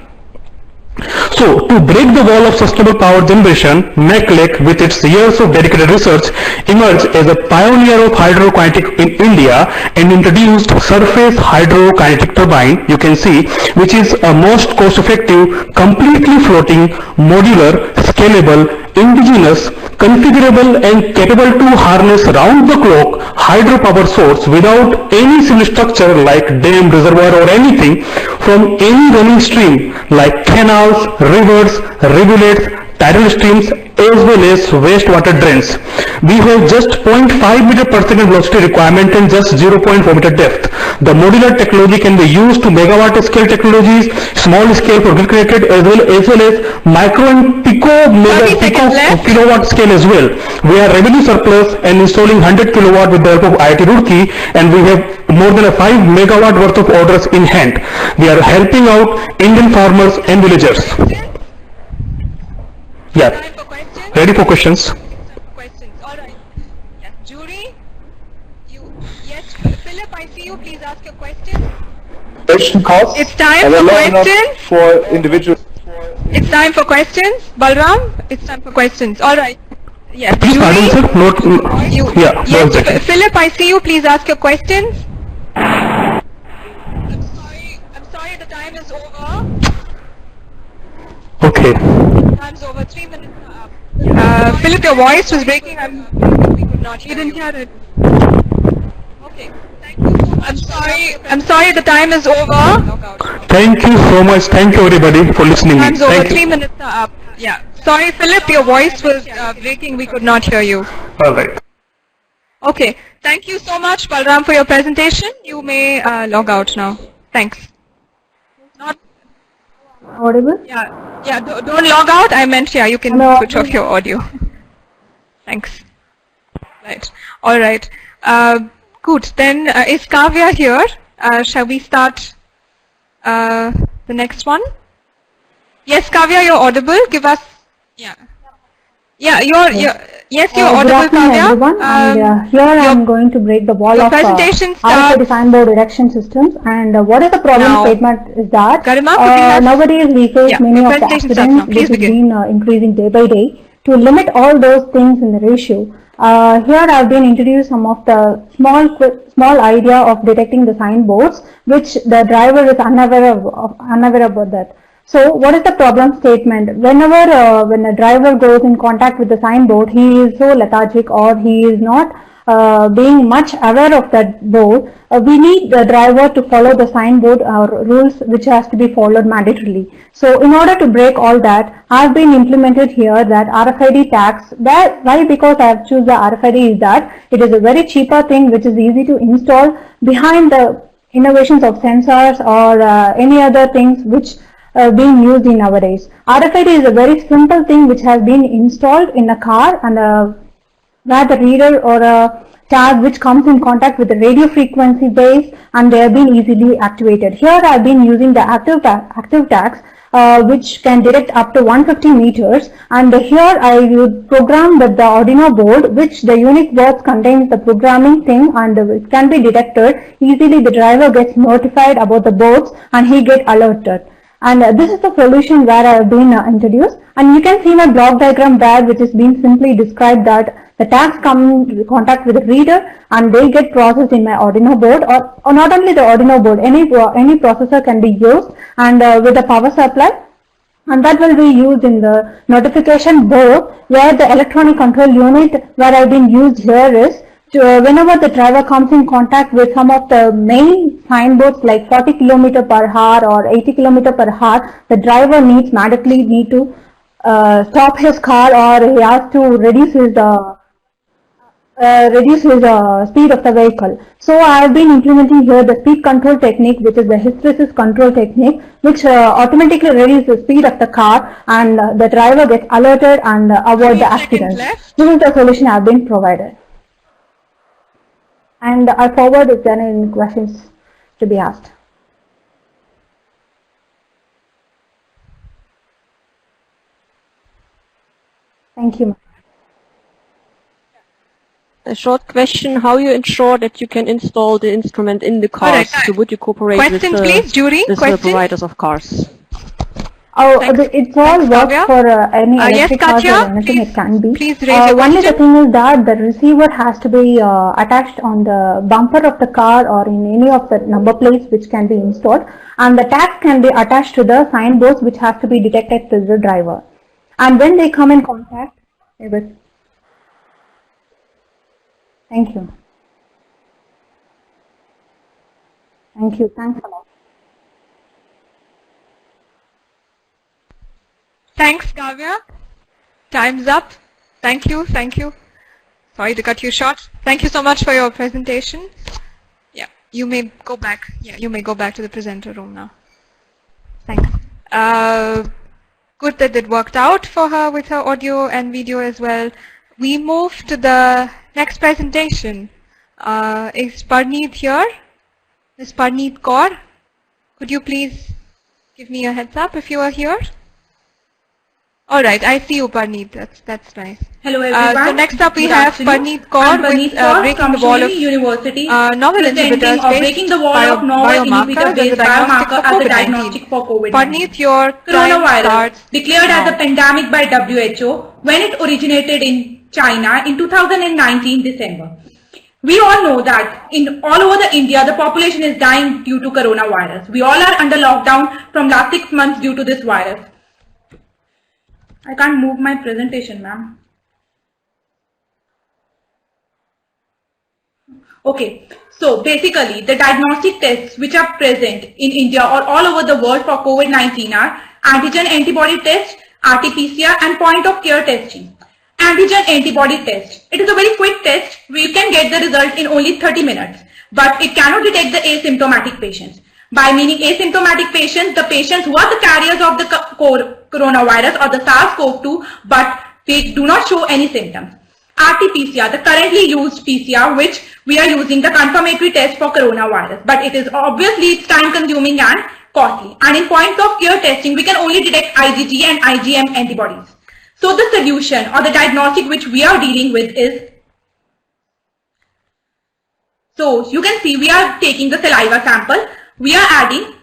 So, to break the wall of sustainable power generation, MacLec, with its years of dedicated research, emerged as a pioneer of hydrokinetic in India and introduced surface hydrokinetic turbine, you can see, which is a most cost-effective, completely floating, modular, scalable, indigenous, configurable and capable to harness round-the-clock hydropower source without any civil structure like dam, reservoir or anything from any running stream like canals, rivers, rivulets, tidal streams as well as wastewater drains. We have just 0.5 meter per second velocity requirement and just 0.4 meter depth. The modular technology can be used to megawatt scale technologies, small scale for grid connected as well as micro and pico kilowatt scale as well. We are revenue surplus and installing 100 kilowatt with the help of IIT Roorkee, and we have more than 5 megawatt worth of orders in hand. We are helping out Indian farmers and villagers. Yeah. Ready for questions? Questions. All right. Yes. Jury? Yes. Philip, I see you. Please ask your question. Costs. It's time for questions. For individuals. It's time for questions. Balram, it's time for questions. All right. Yes. Please pardon, sir. Yes. Philip, I see you. Please ask your questions. I'm sorry. The time is over. Okay. Time's over. 3 minutes are up. Philip, your voice was breaking. We could not hear. You didn't hear it. Okay. Thank you so much. I'm sorry. The time is over. Thank you so much. Thank you everybody for listening. Time's over. 3 minutes are up. Yeah. Sorry, Philip. Your voice was breaking. We could not hear you. All right. Okay. Thank you so much, Balram, for your presentation. You may log out now. Thanks. Not audible? Yeah. Don't log out. I meant, yeah, you can switch off your audio. Thanks. Right. All right. Good. Then is Kavya here? Shall we start the next one? Yes, Kavya, you're audible. Give us. Yeah. Yeah, yes, you're audible, Kavya. Everyone, and here I am going to break the wall of IIT design board erection systems. And what is the problem statement is that nowadays we face many of the accidents which has been increasing day by day. To limit all those things in the ratio, here I have been introduced some of the small idea of detecting the signboards, which the driver is unaware about that. So what is the problem statement? Whenever when a driver goes in contact with the signboard, he is so lethargic or he is not being much aware of that board. We need the driver to follow the signboard rules which has to be followed mandatorily. So in order to break all that, I've been implemented here that RFID tags. Why? Because I have chosen the RFID is that it is a very cheaper thing which is easy to install behind the innovations of sensors or any other things which being used in nowadays. RFID is a very simple thing which has been installed in a car and where the reader or a tag which comes in contact with the radio frequency base and they have been easily activated. Here I have been using the active tags which can detect up to 150 meters, and here I would program with the Arduino board which the unique words contains the programming thing and it can be detected easily. The driver gets notified about the boards and he gets alerted. And this is the solution where I have been introduced, and you can see my block diagram there which is being simply described that the tags come in contact with the reader and they get processed in my Arduino board, or not only the Arduino board, any processor can be used and with a power supply, and that will be used in the notification board where the electronic control unit where I have been used here is whenever the driver comes in contact with some of the main signboards like 40 km per hour or 80 km per hour, the driver mandatory need to stop his car or he has to reduce his speed of the vehicle. So I have been implementing here the speed control technique, which is the hysteresis control technique, which automatically reduces the speed of the car and the driver gets alerted and avoid the accidents. This is the solution I have been provided. And I forward if there are any questions to be asked. Thank you. A short question: how you ensure that you can install the instrument in the cars? Right, so would you cooperate with the providers of cars? Oh, it's all works for any electric cars or anything it can be. Only the thing is that the receiver has to be attached on the bumper of the car or in any of the number plates which can be installed, and the tags can be attached to the signboards which has to be detected to the driver. And when they come in contact, they will. Thank you. Thank you. Thanks a lot. Thanks, Kavya. Time's up. Thank you. Thank you. Sorry to cut you short. Thank you so much for your presentation. Yeah, you may go back. Yeah, you may go back to the presenter room now. Thanks. Good that it worked out for her with her audio and video as well. We move to the next presentation. Is Parneet here? Ms. Parneet Kaur, could you please give me a heads up if you are here? All right, I see you, Parneet. That's nice. Hello, everyone. So next up we have Parneet Kaur with breaking the wall of novel inhibitors breaking the wall of novel inhibitor-based biomarker as a diagnostic for COVID-19. Parneet, your coronavirus declared as a pandemic by WHO when it originated in China in 2019 December. We all know that all over the India, the population is dying due to coronavirus. We all are under lockdown from last 6 months due to this virus. I can't move my presentation, ma'am. Okay, so basically the diagnostic tests which are present in India or all over the world for COVID-19 are antigen antibody test, RT-PCR and point of care testing. Antigen antibody test. It is a very quick test. We can get the result in only 30 minutes, but it cannot detect the asymptomatic patients. By meaning asymptomatic patients, the patients who are the carriers of the coronavirus or the SARS-CoV-2, but they do not show any symptoms. RT-PCR, the currently used PCR, which we are using the confirmatory test for coronavirus, but it is obviously time consuming and costly. And in point of care testing, we can only detect IgG and IgM antibodies. So the solution or the diagnostic which we are dealing with is, so you can see we are taking the saliva sample. We are adding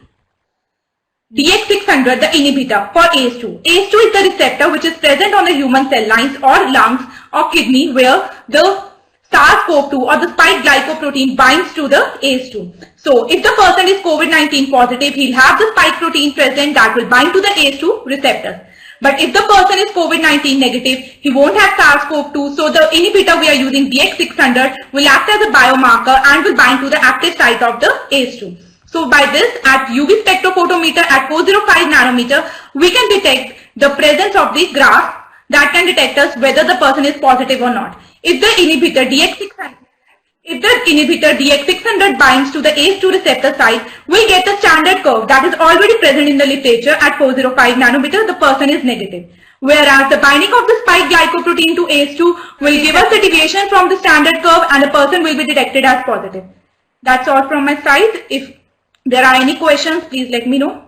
DX600, the inhibitor for ACE2. ACE2 is the receptor which is present on the human cell lines or lungs or kidney where the SARS-CoV-2 or the spike glycoprotein binds to the ACE2. So if the person is COVID-19 positive, he'll have the spike protein present that will bind to the ACE2 receptors. But if the person is COVID-19 negative, he won't have SARS-CoV-2. So the inhibitor we are using, DX600, will act as a biomarker and will bind to the active site of the ACE2. So by this, at UV spectrophotometer at 405 nanometer, we can detect the presence of the graph that can detect us whether the person is positive or not. If the inhibitor DX600 binds to the ACE2 receptor site, we get the standard curve that is already present in the literature at 405 nanometer, the person is negative. Whereas the binding of the spike glycoprotein to ACE2 will give us a deviation from the standard curve and the person will be detected as positive. That's all from my side. If there are any questions, please let me know.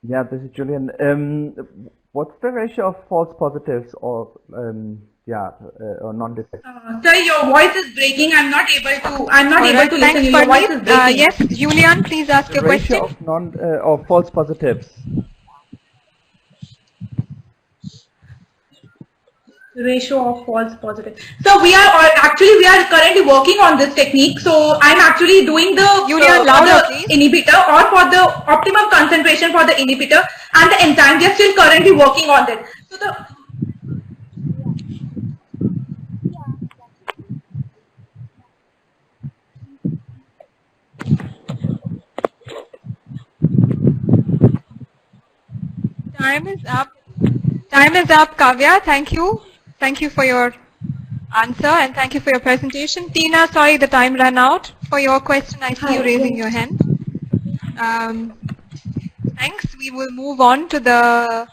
Yeah, this is Julian. What's the ratio of false positives or or non-detect? Sir, your voice is breaking. I'm not able to listen. Your voice is breaking. Yes, Julian, please ask your question. Ratio of false positives. Ratio of false positive. So we are currently working on this technique. So I'm actually doing the inhibitor or for the optimum concentration for the inhibitor and the enzyme. We are still currently working on that. So Time is up. Time is up, Kavya. Thank you. Thank you for your answer and thank you for your presentation. Tina, sorry the time ran out. For your question, I see you raising your hand. Thanks. We will move on to the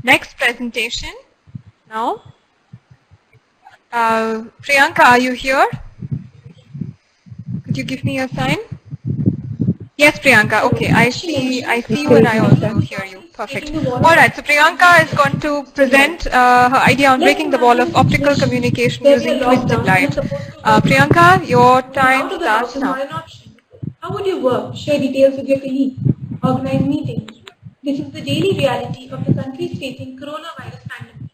next presentation now. Priyanka, are you here? Could you give me a sign? Yes, Priyanka. Okay, I see you and I also hear you. Perfect. All right, so Priyanka is going to present her idea on breaking the wall of optical communication using twisted light. Priyanka, your time starts now. How would you work? Share details with your colleagues. Organize meetings. This is the daily reality of the countries facing coronavirus pandemic.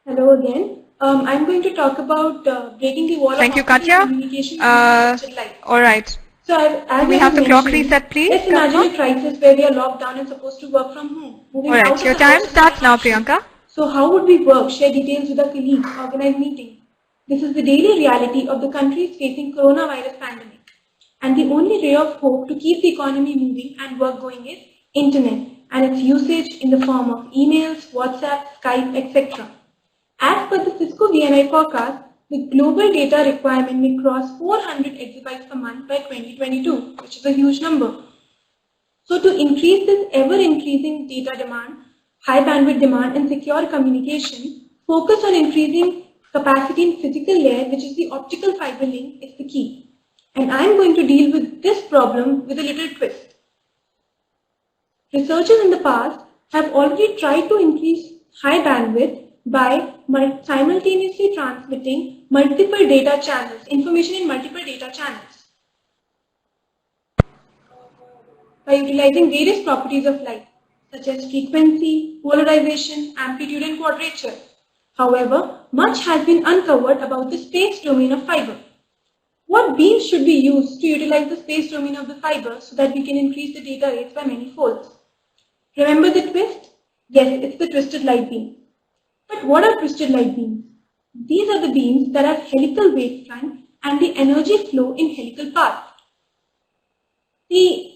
Hello again. I'm going to talk about breaking the wall of communication. All right. So as we have the clock reset, please. Let's imagine a crisis where we are locked down and supposed to work from home. All right, your time starts now, Priyanka. So how would we work? Share details with our colleagues, organize meetings. This is the daily reality of the countries facing coronavirus pandemic. And the only ray of hope to keep the economy moving and work going is internet and its usage in the form of emails, WhatsApp, Skype, etc. As per the Cisco VNI forecast, the global data requirement may cross 400 exabytes per month by 2022, which is a huge number. So to increase this ever-increasing data demand, high bandwidth demand and secure communication, focus on increasing capacity in physical layer, which is the optical fiber link, is the key. And I am going to deal with this problem with a little twist. Researchers in the past have already tried to increase high bandwidth by simultaneously transmitting multiple data channels, information in multiple data channels, by utilizing various properties of light, such as frequency, polarization, amplitude and quadrature. However, much has been uncovered about the space domain of fiber. What beams should be used to utilize the space domain of the fiber so that we can increase the data rates by many folds? Remember the twist? Yes, it's the twisted light beam. But what are twisted light beams? These are the beams that have helical wavefront and the energy flow in helical path. The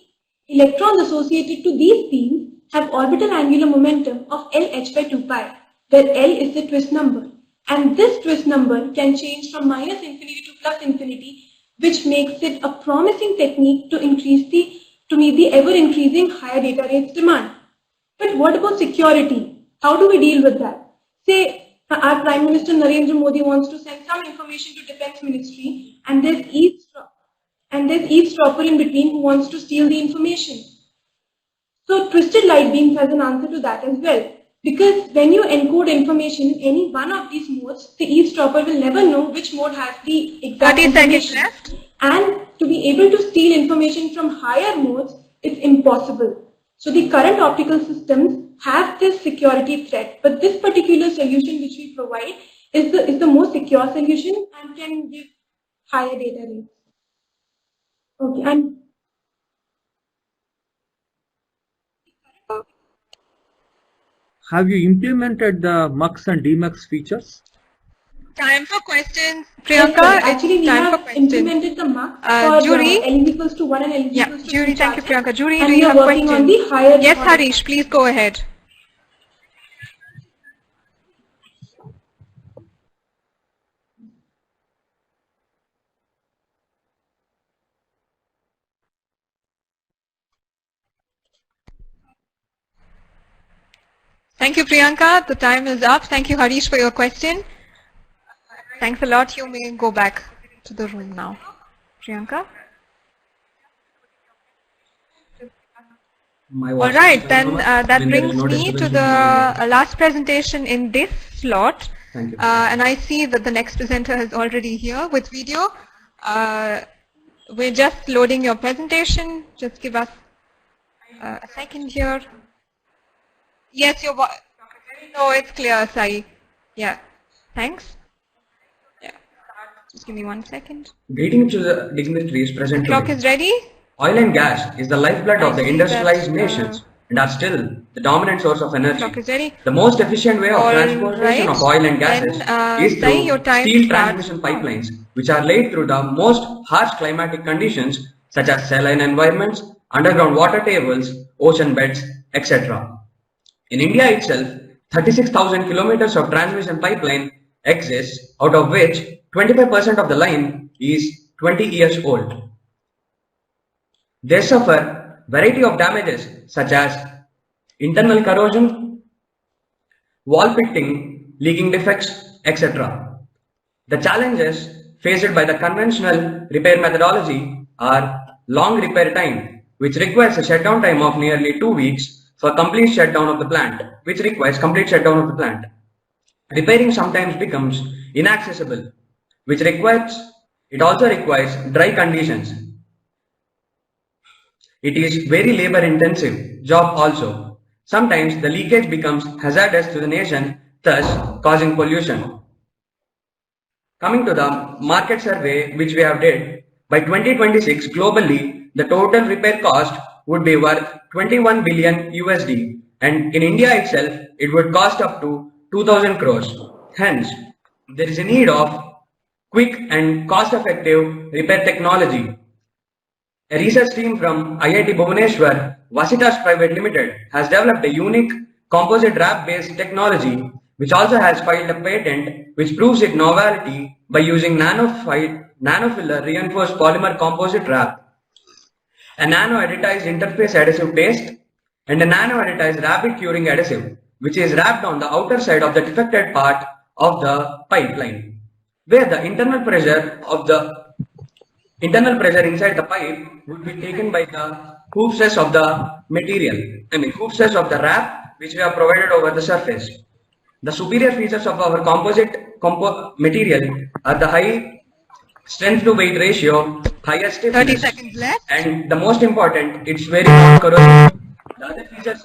electrons associated to these beams have orbital angular momentum of LH by 2 pi, where L is the twist number. And this twist number can change from minus infinity to plus infinity, which makes it a promising technique to meet the ever-increasing higher data rates demand. But what about security? How do we deal with that? Say our Prime Minister Narendra Modi wants to send some information to Defense Ministry and there's eavesdropper in between who wants to steal the information. So twisted light beams has an answer to that as well. Because when you encode information in any one of these modes, the eavesdropper will never know which mode has the exact information. 30 seconds left. And to be able to steal information from higher modes, it's impossible. So the current optical systems have this security threat, but this particular solution which we provide is the most secure solution and can give higher data rates. Okay, and have you implemented the MUX and DMUX features? Time for questions. Priyanka, actually we have implemented the MUX for Jury. L equals to 1 and L equals to 2. Jury, thank you, Priyanka. Jury, and do you have questions? On the higher yes, Harish, please go ahead. Thank you, Priyanka. The time is up. Thank you, Harish, for your question. Thanks a lot. You may go back to the room now. Priyanka? All right, then that brings me to the last presentation in this slot. Thank you. And I see that the next presenter is already here with video. We're just loading your presentation. Just give us a second here. Yes, your voice. No, it's clear, Sai. Yeah, thanks. Yeah, just give me 1 second. Greetings to the dignitaries present. The clock is ready. Oil and gas is the lifeblood of the industrialized nations and are still the dominant source of energy. The clock is ready. The most efficient way of transportation of oil and gases is through steel transmission pipelines, which are laid through the most harsh climatic conditions such as saline environments, underground water tables, ocean beds, etc. In India itself, 36,000 kilometers of transmission pipeline exists, out of which 25% of the line is 20 years old. They suffer variety of damages such as internal corrosion, wall pitting, leaking defects, etc. The challenges faced by the conventional repair methodology are long repair time, which requires a shutdown time of nearly 2 weeks for complete shutdown of the plant, which requires complete shutdown of the plant. Repairing sometimes becomes inaccessible, which also requires dry conditions. It is very labor intensive job also. Sometimes the leakage becomes hazardous to the nation, thus causing pollution. Coming to the market survey which we have did, by 2026 globally the total repair cost would be worth 21 billion USD, and in India itself it would cost up to 2000 crores. Hence, there is a need of quick and cost-effective repair technology. A research team from IIT Bhubaneswar, Vasitas Private Limited, has developed a unique composite wrap-based technology which also has filed a patent which proves its novelty by using nanofiller reinforced polymer composite wrap, a nano-adhesized interface adhesive paste, and a nano-adhesized rapid curing adhesive, which is wrapped on the outer side of the defected part of the pipeline, where the internal pressure inside the pipe would be taken by the hoop stress of the material, hoop stress of the wrap which we have provided over the surface. The superior features of our composite material are the high strength to weight ratio, higher stiffness, 30 seconds left, and the most important, it's very non-corrosive. The other features,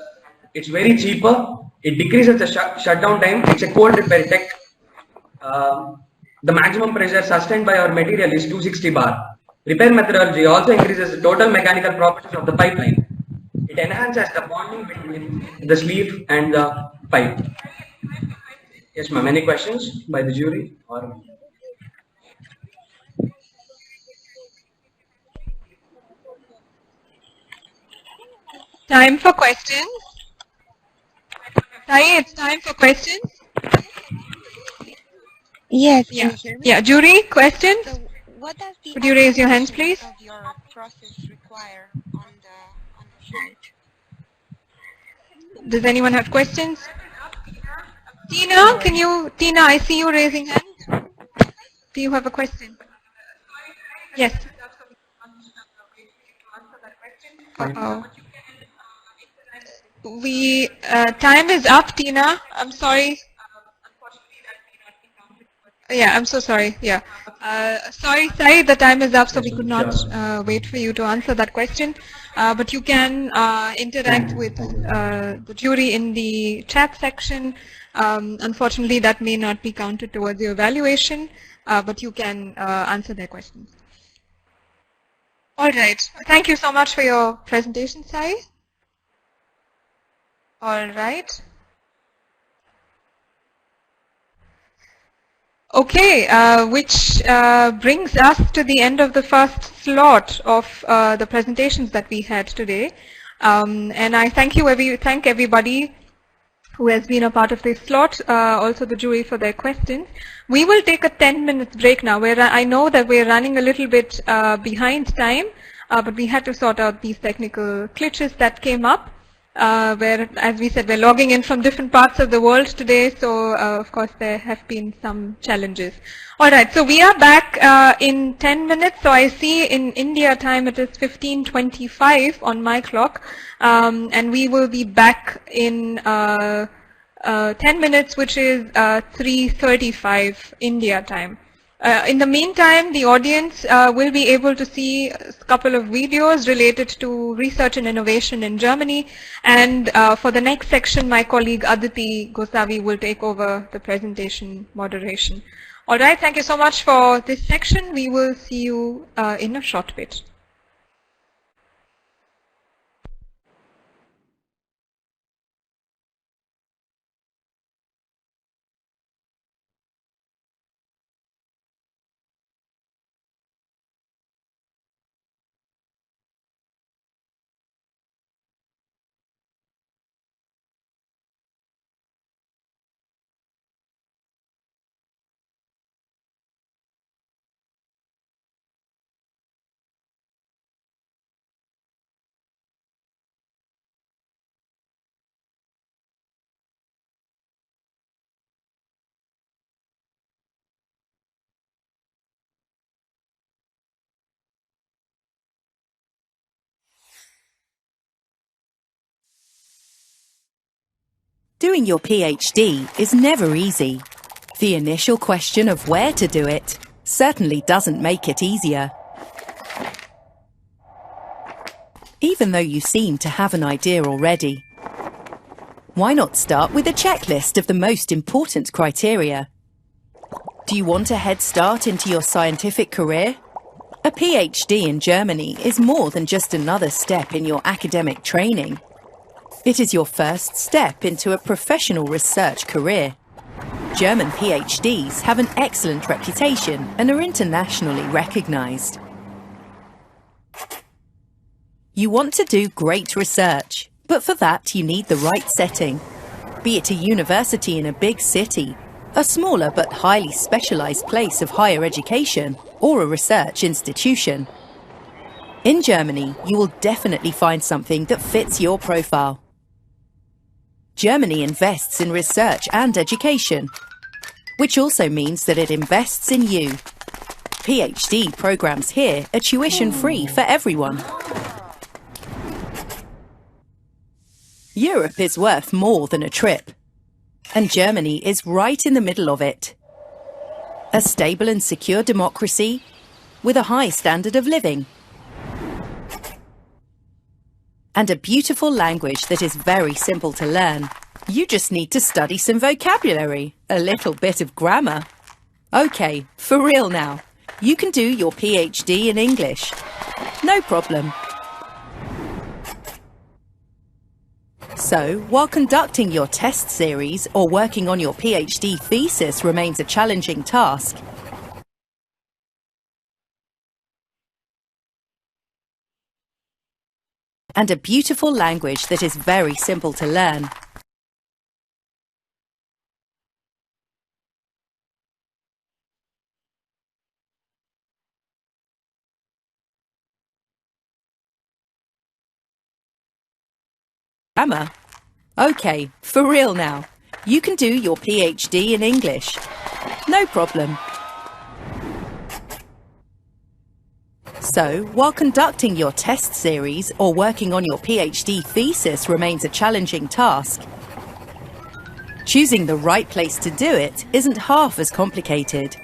it's very cheaper, it decreases the shutdown time, it's a cold repair tech. The maximum pressure sustained by our material is 260 bar. Repair methodology also increases the total mechanical properties of the pipeline. It enhances the bonding between the sleeve and the pipe. Yes, ma'am. Any questions by the jury? Or time for questions. Sai, it's time for questions. Yes. Yeah. Jury, questions? So what does the Could you raise your hands, please? Of your process require on the site? Does anyone have questions? Tina, Tina, I see you raising hand. Do you have a question? Yes. Uh-oh. Time is up, Tina. I'm sorry. Yeah, I'm so sorry. Yeah. Sorry, Sai, the time is up, so we could not wait for you to answer that question. But you can interact with the jury in the chat section. Unfortunately, that may not be counted towards your evaluation, but you can answer their questions. All right. Thank you so much for your presentation, Sai. All right. Okay, which brings us to the end of the first slot of the presentations that we had today. And I thank everybody who has been a part of this slot, also the jury for their questions. We will take a 10-minute break now, where I know that we're running a little bit behind time, but we had to sort out these technical glitches that came up. Where, as we said, we're logging in from different parts of the world today, so of course there have been some challenges. Alright, so we are back in 10 minutes, so I see in India time it is 15:25 on my clock, and we will be back in 10 minutes, which is 3:35 India time. In the meantime, the audience will be able to see a couple of videos related to research and innovation in Germany. And for the next section, my colleague Aditi Gosavi will take over the presentation moderation. All right, thank you so much for this section. We will see you in a short bit. Doing your PhD is never easy. The initial question of where to do it certainly doesn't make it easier. Even though you seem to have an idea already. Why not start with a checklist of the most important criteria? Do you want a head start into your scientific career? A PhD in Germany is more than just another step in your academic training. It is your first step into a professional research career. German PhDs have an excellent reputation and are internationally recognized. You want to do great research, but for that you need the right setting. Be it a university in a big city, a smaller but highly specialized place of higher education, or a research institution. In Germany, you will definitely find something that fits your profile. Germany invests in research and education, which also means that it invests in you. PhD programs here are tuition-free for everyone. Europe is worth more than a trip, and Germany is right in the middle of it. A stable and secure democracy with a high standard of living. And a beautiful language that is very simple to learn. You just need to study some vocabulary, a little bit of grammar. Okay, for real now. You can do your PhD in English. No problem. So, while conducting your test series or working on your PhD thesis remains a challenging task, and a beautiful language that is very simple to learn. Grammar? Okay, for real now. You can do your PhD in English. No problem. So, while conducting your test series or working on your PhD thesis remains a challenging task, Choosing the right place to do it isn't half as complicated.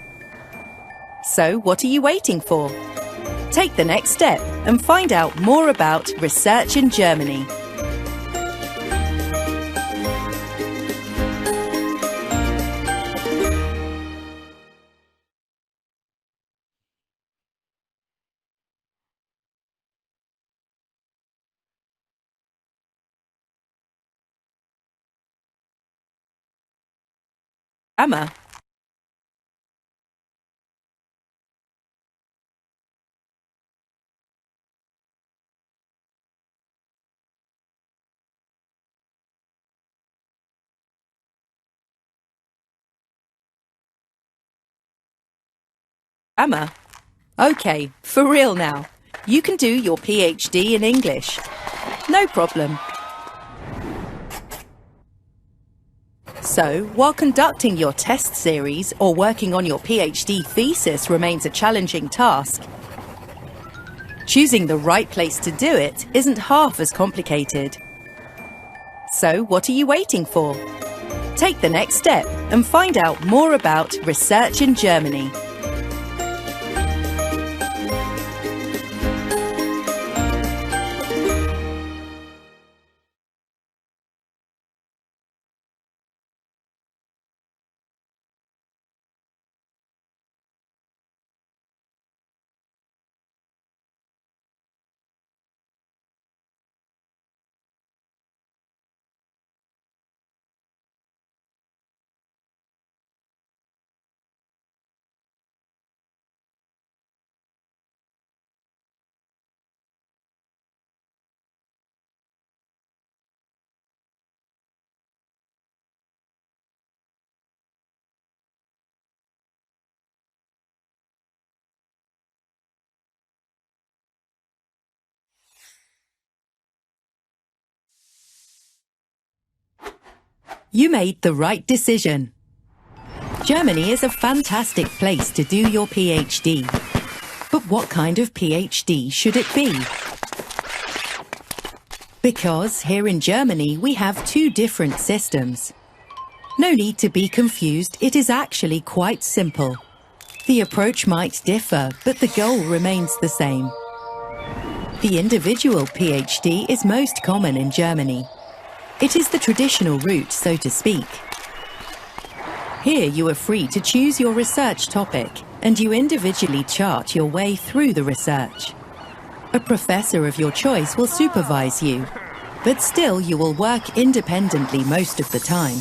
So what are you waiting for? Take the next step and find out more about research in Germany. Grammar. Grammar. Okay, for real now. You can do your PhD in English. No problem. So, while conducting your test series or working on your PhD thesis remains a challenging task, choosing the right place to do it isn't half as complicated. So, what are you waiting for? Take the next step and find out more about research in Germany. You made the right decision. Germany is a fantastic place to do your PhD. But what kind of PhD should it be? Because here in Germany we have two different systems. No need to be confused, it is actually quite simple. The approach might differ, but the goal remains the same. The individual PhD is most common in Germany. It is the traditional route, so to speak. Here you are free to choose your research topic, and you individually chart your way through the research. A professor of your choice will supervise you, but still you will work independently most of the time.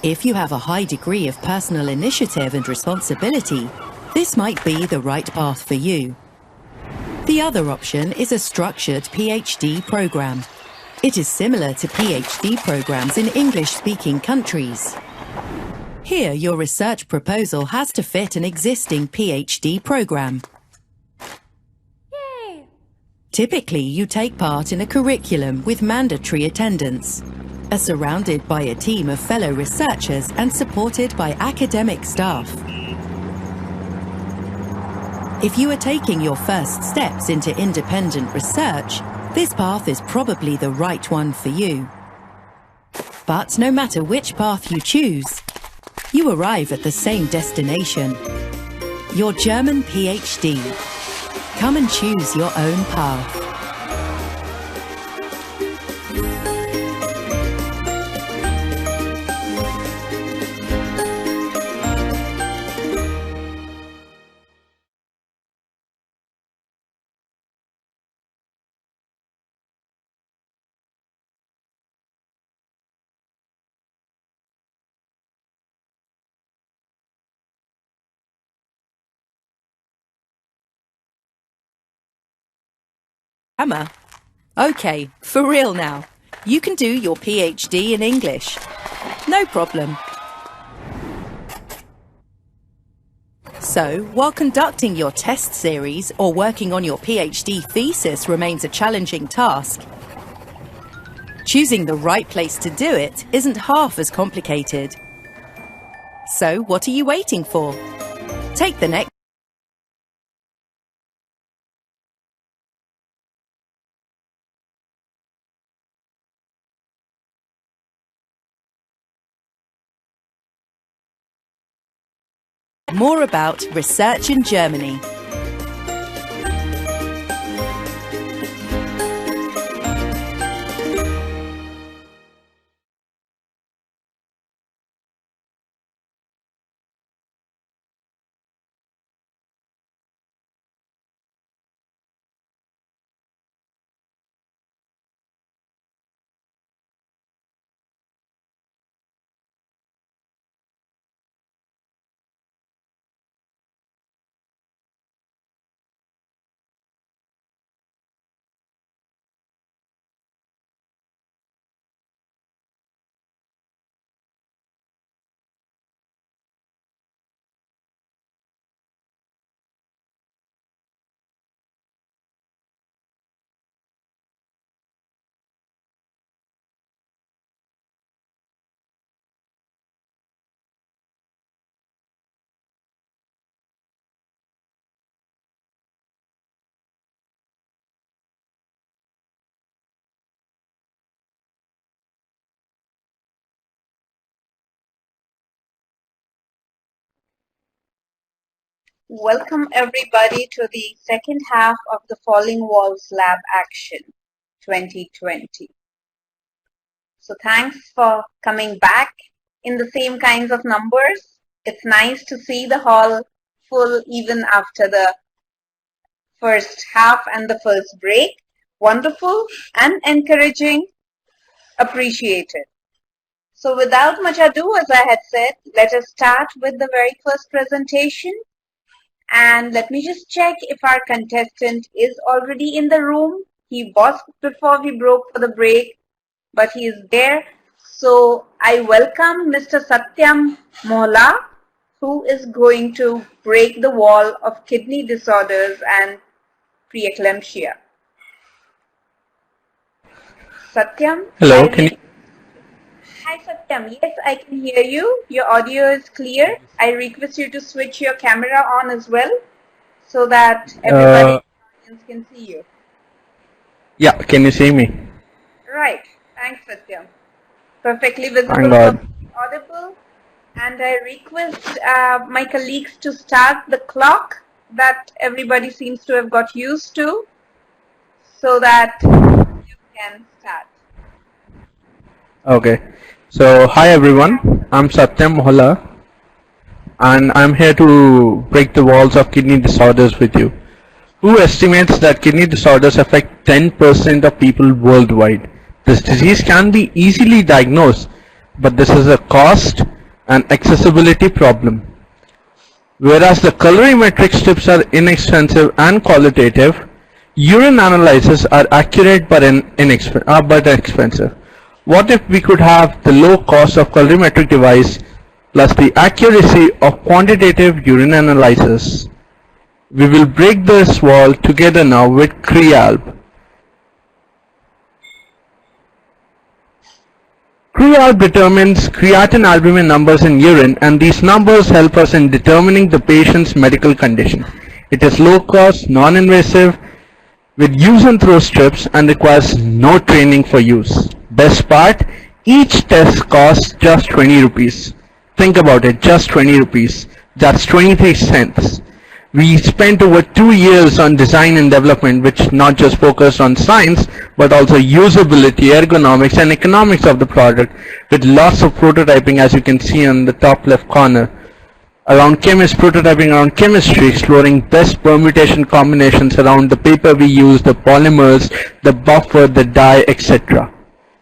If you have a high degree of personal initiative and responsibility, this might be the right path for you. The other option is a structured PhD program. It is similar to PhD programs in English-speaking countries. Here, your research proposal has to fit an existing PhD program. Yay! Typically, you take part in a curriculum with mandatory attendance, are surrounded by a team of fellow researchers and supported by academic staff. If you are taking your first steps into independent research, this path is probably the right one for you. But no matter which path you choose, you arrive at the same destination, your German PhD. Come and choose your own path. Grammar. Okay, for real now. You can do your PhD in English. No problem. So, while conducting your test series or working on your PhD thesis remains a challenging task, choosing the right place to do it isn't half as complicated. So, what are you waiting for? Take the next more about research in Germany. Welcome everybody to the second half of the Falling Walls Lab Action 2020. So thanks for coming back in the same kinds of numbers. It's nice to see the hall full even after the first half and the first break. Wonderful and encouraging, appreciated. So without much ado, as I had said, let us start with the very first presentation. And let me just check if our contestant is already in the room. He was before we broke for the break, but he is there. So I welcome Mr. Satyam Mohla, who is going to break the wall of kidney disorders and preeclampsia. Satyam? Hello, can you? Hi Satyam, yes, I can hear you. Your audio is clear. I request you to switch your camera on as well so that everybody in the audience can see you. Yeah, can you see me? Right, thanks Satyam. Perfectly visible, audible. And I request my colleagues to start the clock that everybody seems to have got used to so that you can start. Okay. So, hi everyone, I'm Satyam Mohla and I'm here to break the walls of kidney disorders with you. Who estimates that kidney disorders affect 10% of people worldwide? This disease can be easily diagnosed, but this is a cost and accessibility problem. Whereas the colorimetric strips are inexpensive and qualitative, urine analyses are accurate but expensive. What if we could have the low cost of colorimetric device plus the accuracy of quantitative urine analysis? We will break this wall together now with CREALB. CREALB determines creatine albumin numbers in urine, and these numbers help us in determining the patient's medical condition. It is low cost, non-invasive, with use and throw strips and requires no training for use. Best part, each test costs just 20 rupees. Think about it, just 20 rupees. That's 23 cents. We spent over 2 years on design and development, which not just focused on science, but also usability, ergonomics, and economics of the product, with lots of prototyping, as you can see on the top left corner. Prototyping around chemistry, exploring best permutation combinations around the paper we use, the polymers, the buffer, the dye, etc.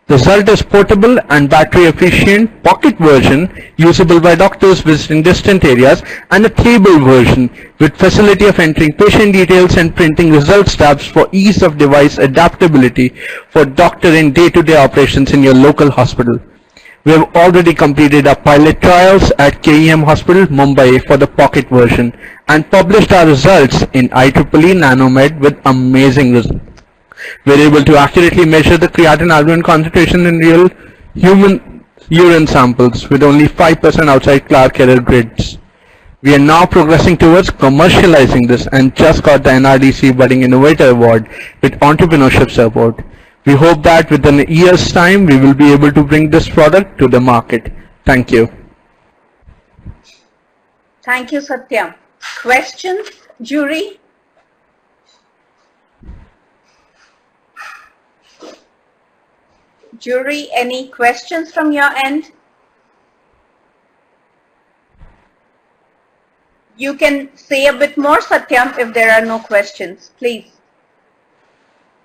The result is portable and battery efficient pocket version usable by doctors visiting distant areas, and a table version with facility of entering patient details and printing results tabs for ease of device adaptability for doctor in day-to-day operations in your local hospital. We have already completed our pilot trials at KEM Hospital, Mumbai for the pocket version and published our results in IEEE Nanomed with amazing results. We're able to accurately measure the creatine albumin concentration in real human urine samples with only 5% outside Clark error grids. We are now progressing towards commercializing this and just got the NRDC Budding Innovator Award with entrepreneurship support. We hope that within a year's time we will be able to bring this product to the market. Thank you. Thank you, Satyam. Questions, jury? Jury, any questions from your end? You can say a bit more, Satyam, if there are no questions, please.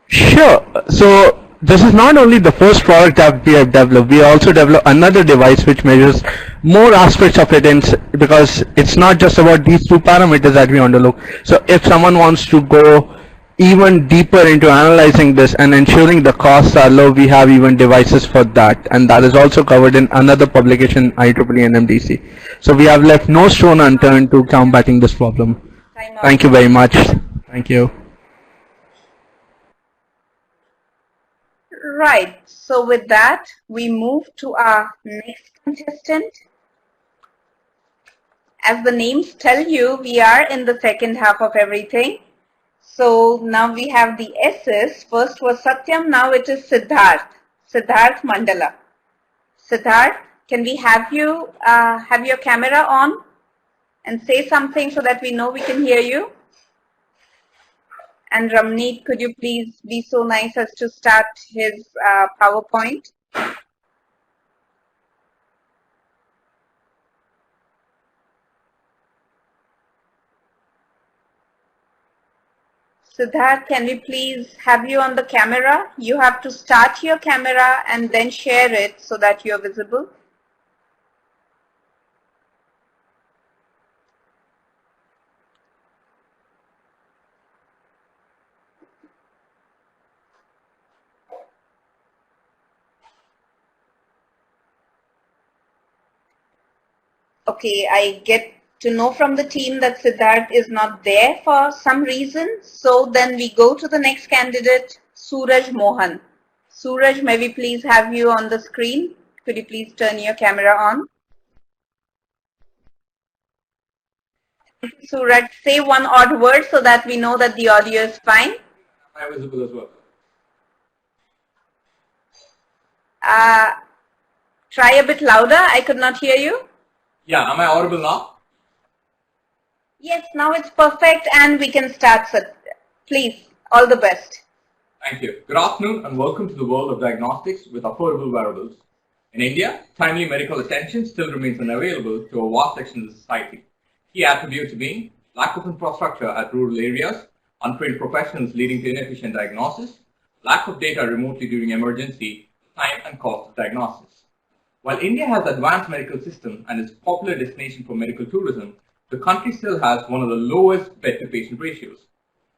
Sure. So this is not only the first product that we have developed, we also developed another device which measures more aspects of it, because it's not just about these two parameters that we want to look. So if someone wants to go even deeper into analyzing this and ensuring the costs are low, we have even devices for that, and that is also covered in another publication, IEEE and MDC. So we have left no stone unturned to combating this problem. Thank you very much. Thank you. Right, so with that, we move to our next contestant. As the names tell you, we are in the second half of everything. So now we have the S's. First was Satyam, now it is Siddharth. Siddharth Mandala. Siddharth, can we have you have your camera on and say something so that we know we can hear you? And Ramneet, could you please be so nice as to start his PowerPoint? Siddharth, can we please have you on the camera? You have to start your camera and then share it so that you're visible. Okay, I get to know from the team that Siddharth is not there for some reason. So then we go to the next candidate, Suraj Mohan. Suraj, may we please have you on the screen? Could you please turn your camera on? Suraj, say one odd word so that we know that the audio is fine. Am I visible as well? Try a bit louder. I could not hear you. Yeah, am I audible now? Yes, now it's perfect and we can start, sir. Please, all the best. Thank you. Good afternoon and welcome to the world of diagnostics with affordable wearables. In India, timely medical attention still remains unavailable to a vast section of the society. Key attributes being lack of infrastructure at rural areas, untrained professionals leading to inefficient diagnosis, lack of data remotely during emergency, time and cost of diagnosis. While India has an advanced medical system and is a popular destination for medical tourism, the country still has one of the lowest bed-to-patient ratios.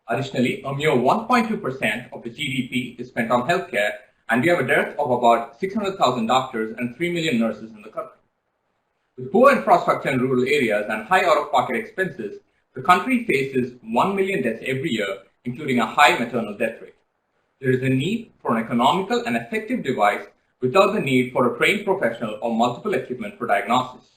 Additionally, a mere 1.2% of the GDP is spent on healthcare, and we have a dearth of about 600,000 doctors and 3 million nurses in the country. With poor infrastructure in rural areas and high out-of-pocket expenses, the country faces 1 million deaths every year, including a high maternal death rate. There is a need for an economical and effective device without the need for a trained professional or multiple equipment for diagnosis.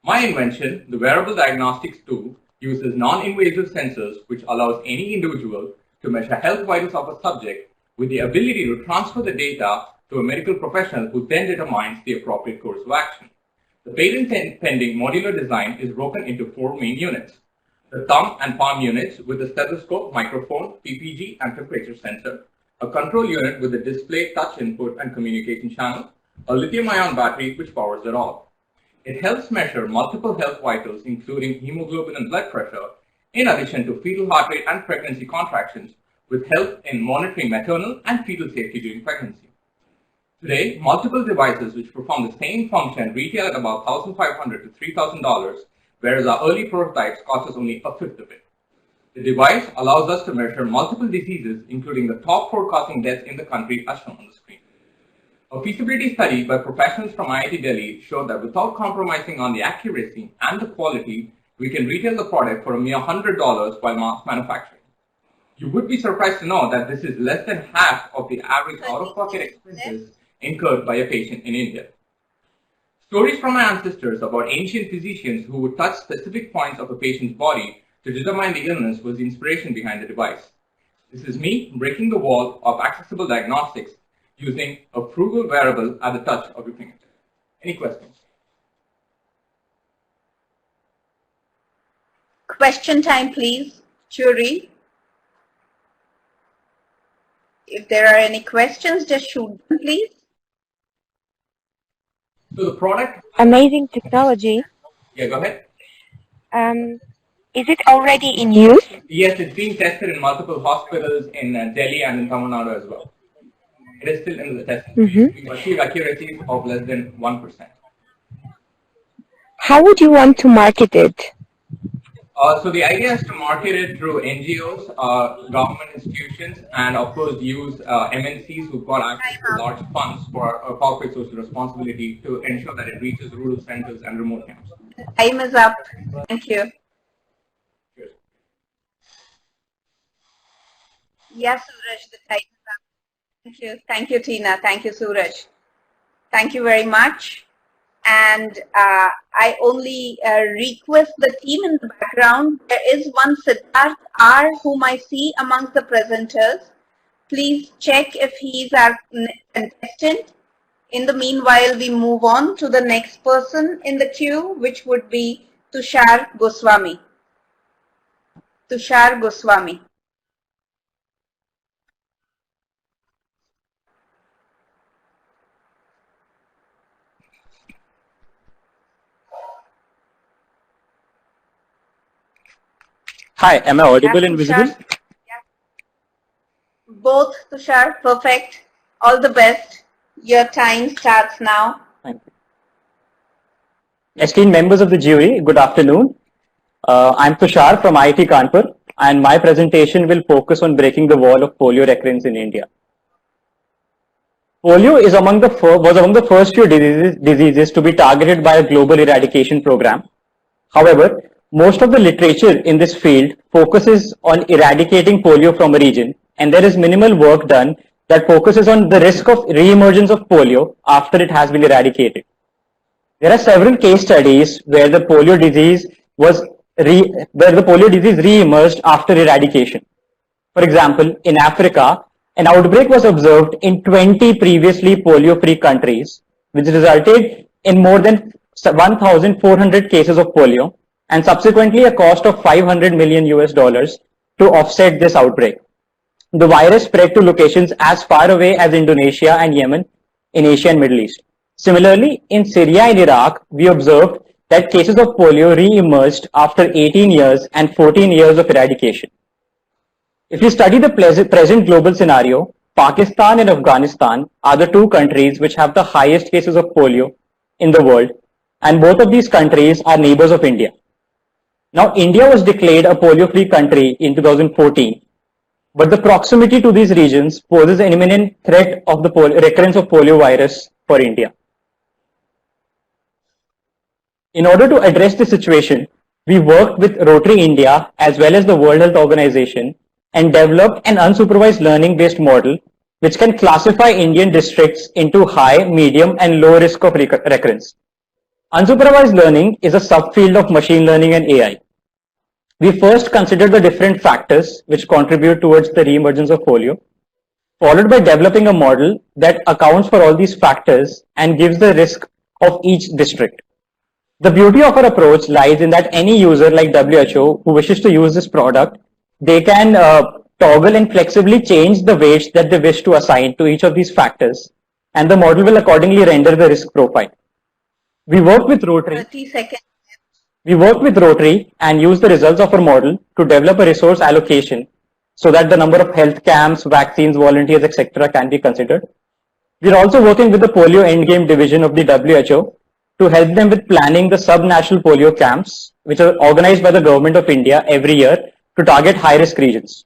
My invention, the wearable diagnostics tool, uses non-invasive sensors which allows any individual to measure health vitals of a subject with the ability to transfer the data to a medical professional who then determines the appropriate course of action. The patent-pending modular design is broken into 4 main units. The thumb and palm units with a stethoscope, microphone, PPG and temperature sensor, a control unit with a display, touch input and communication channel, a lithium-ion battery which powers it all. It helps measure multiple health vitals including hemoglobin and blood pressure, in addition to fetal heart rate and pregnancy contractions, with help in monitoring maternal and fetal safety during pregnancy. Today, multiple devices which perform the same function retail at about $1,500 to $3,000, whereas our early prototypes cost us only a fifth of it. The device allows us to measure multiple diseases, including the top 4 causing deaths in the country as shown on the screen. A feasibility study by professionals from IIT Delhi showed that without compromising on the accuracy and the quality, we can retail the product for a mere $100 while mass manufacturing. You would be surprised to know that this is less than half of the average out-of-pocket expenses incurred by a patient in India. Stories from my ancestors about ancient physicians who would touch specific points of a patient's body to determine the illness was the inspiration behind the device. This is me breaking the wall of accessible diagnostics using a frugal wearable at the touch of your fingertip. Any questions? question time, please, jury. If there are any questions, just shoot them, please. So the product. Amazing technology. Yeah, go ahead. Is it already in use? Yes, it's being tested in multiple hospitals in Delhi and in Tamil Nadu as well. It is still in the test. We achieve accuracies of less than 1%. How would you want to market it? So the idea is to market it through NGOs, government institutions, and of course use MNCs who've got access to large funds for corporate social responsibility to ensure that it reaches rural centers and remote camps. Time is up. Thank you. Yes, Suraj, the time is up. Thank you. Thank you, Tina. Thank you, Suraj. Thank you very much. And I only request the team in the background. There is one Siddharth R whom I see amongst the presenters. Please check if he is our contestant. In the meanwhile, we move on to the next person in the queue, which would be Tushar Goswami. Tushar Goswami. Hi, am I audible and visible? Yeah. Both, Tushar, perfect. All the best. Your time starts now. Thank you. Esteemed members of the jury, good afternoon. I'm Tushar from IIT Kanpur, and my presentation will focus on breaking the wall of polio recurrence in India. Polio is was among the first few diseases to be targeted by a global eradication program. However, most of the literature in this field focuses on eradicating polio from a region, and there is minimal work done that focuses on the risk of re-emergence of polio after it has been eradicated. There are several case studies where the polio disease re-emerged after eradication. For example, in Africa, an outbreak was observed in 20 previously polio-free countries, which resulted in more than 1,400 cases of polio, and subsequently a cost of $500 million to offset this outbreak. The virus spread to locations as far away as Indonesia and Yemen in Asia and Middle East. Similarly, in Syria and Iraq, we observed that cases of polio re-emerged after 18 years and 14 years of eradication. If you study the present global scenario, Pakistan and Afghanistan are the two countries which have the highest cases of polio in the world, and both of these countries are neighbors of India. Now, India was declared a polio-free country in 2014, but the proximity to these regions poses an imminent threat of the recurrence of polio virus for India. In order to address the situation, we worked with Rotary India as well as the World Health Organization and developed an unsupervised learning-based model which can classify Indian districts into high, medium, and low risk of recurrence. Unsupervised learning is a subfield of machine learning and AI. We first considered the different factors which contribute towards the re-emergence of polio, followed by developing a model that accounts for all these factors and gives the risk of each district. The beauty of our approach lies in that any user like WHO who wishes to use this product, they can toggle and flexibly change the weights that they wish to assign to each of these factors, and the model will accordingly render the risk profile. We work with Rotary. 30 seconds. We work with Rotary and use the results of our model to develop a resource allocation so that the number of health camps, vaccines, volunteers, etc. can be considered. We are also working with the polio endgame division of the WHO to help them with planning the sub-national polio camps, which are organized by the Government of India every year to target high-risk regions.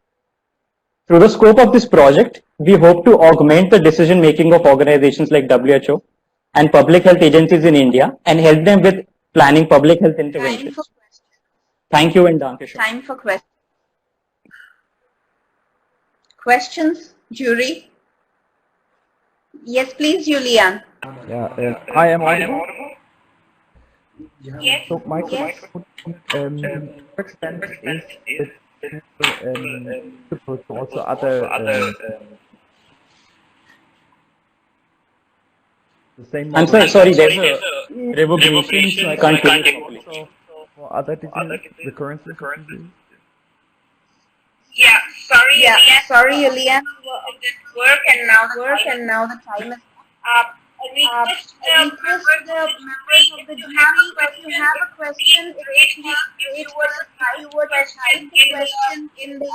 Through the scope of this project, we hope to augment the decision-making of organizations like WHO and public health agencies in India and help them with planning public health interventions. Thank you and danke schön. Time for questions. Questions, jury? Yes, please, Julian. Yeah, I am audible. Yes. So my question to extent is also other the same. I'm sorry, there's a reverberation, so I can't hear you properly. For other diseases, recurrences? Yeah, sorry, Elian. Work and now the time is up. I request the members of the jury, if you have a question, it would be great if you were to type the question in the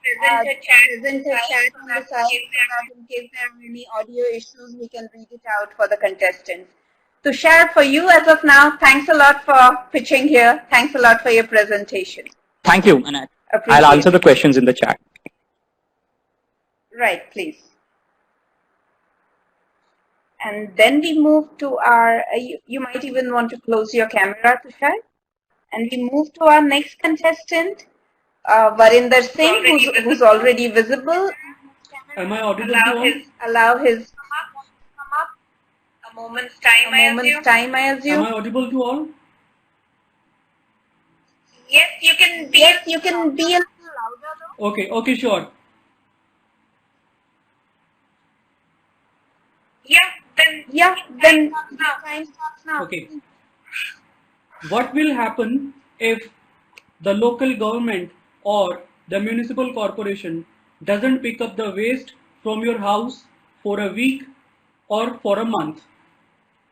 presenter chat on the side, so that in case there are any audio issues, we can read it out for the contestants. Tushar, for you as of now, thanks a lot for pitching here. Thanks a lot for your presentation. Thank you, and I'll answer the questions in the chat. Right, please. And then we move to our, you might even want to close your camera, Tushar. And we move to our next contestant, Varinder Singh, who's already visible. Am I audible? Allow his come up. A moment's time, I assume. Am I audible to all? Yes, you can be a little louder though. Okay, sure. Yeah, then time starts now. Okay. What will happen if the local government or the municipal corporation doesn't pick up the waste from your house for a week or for a month?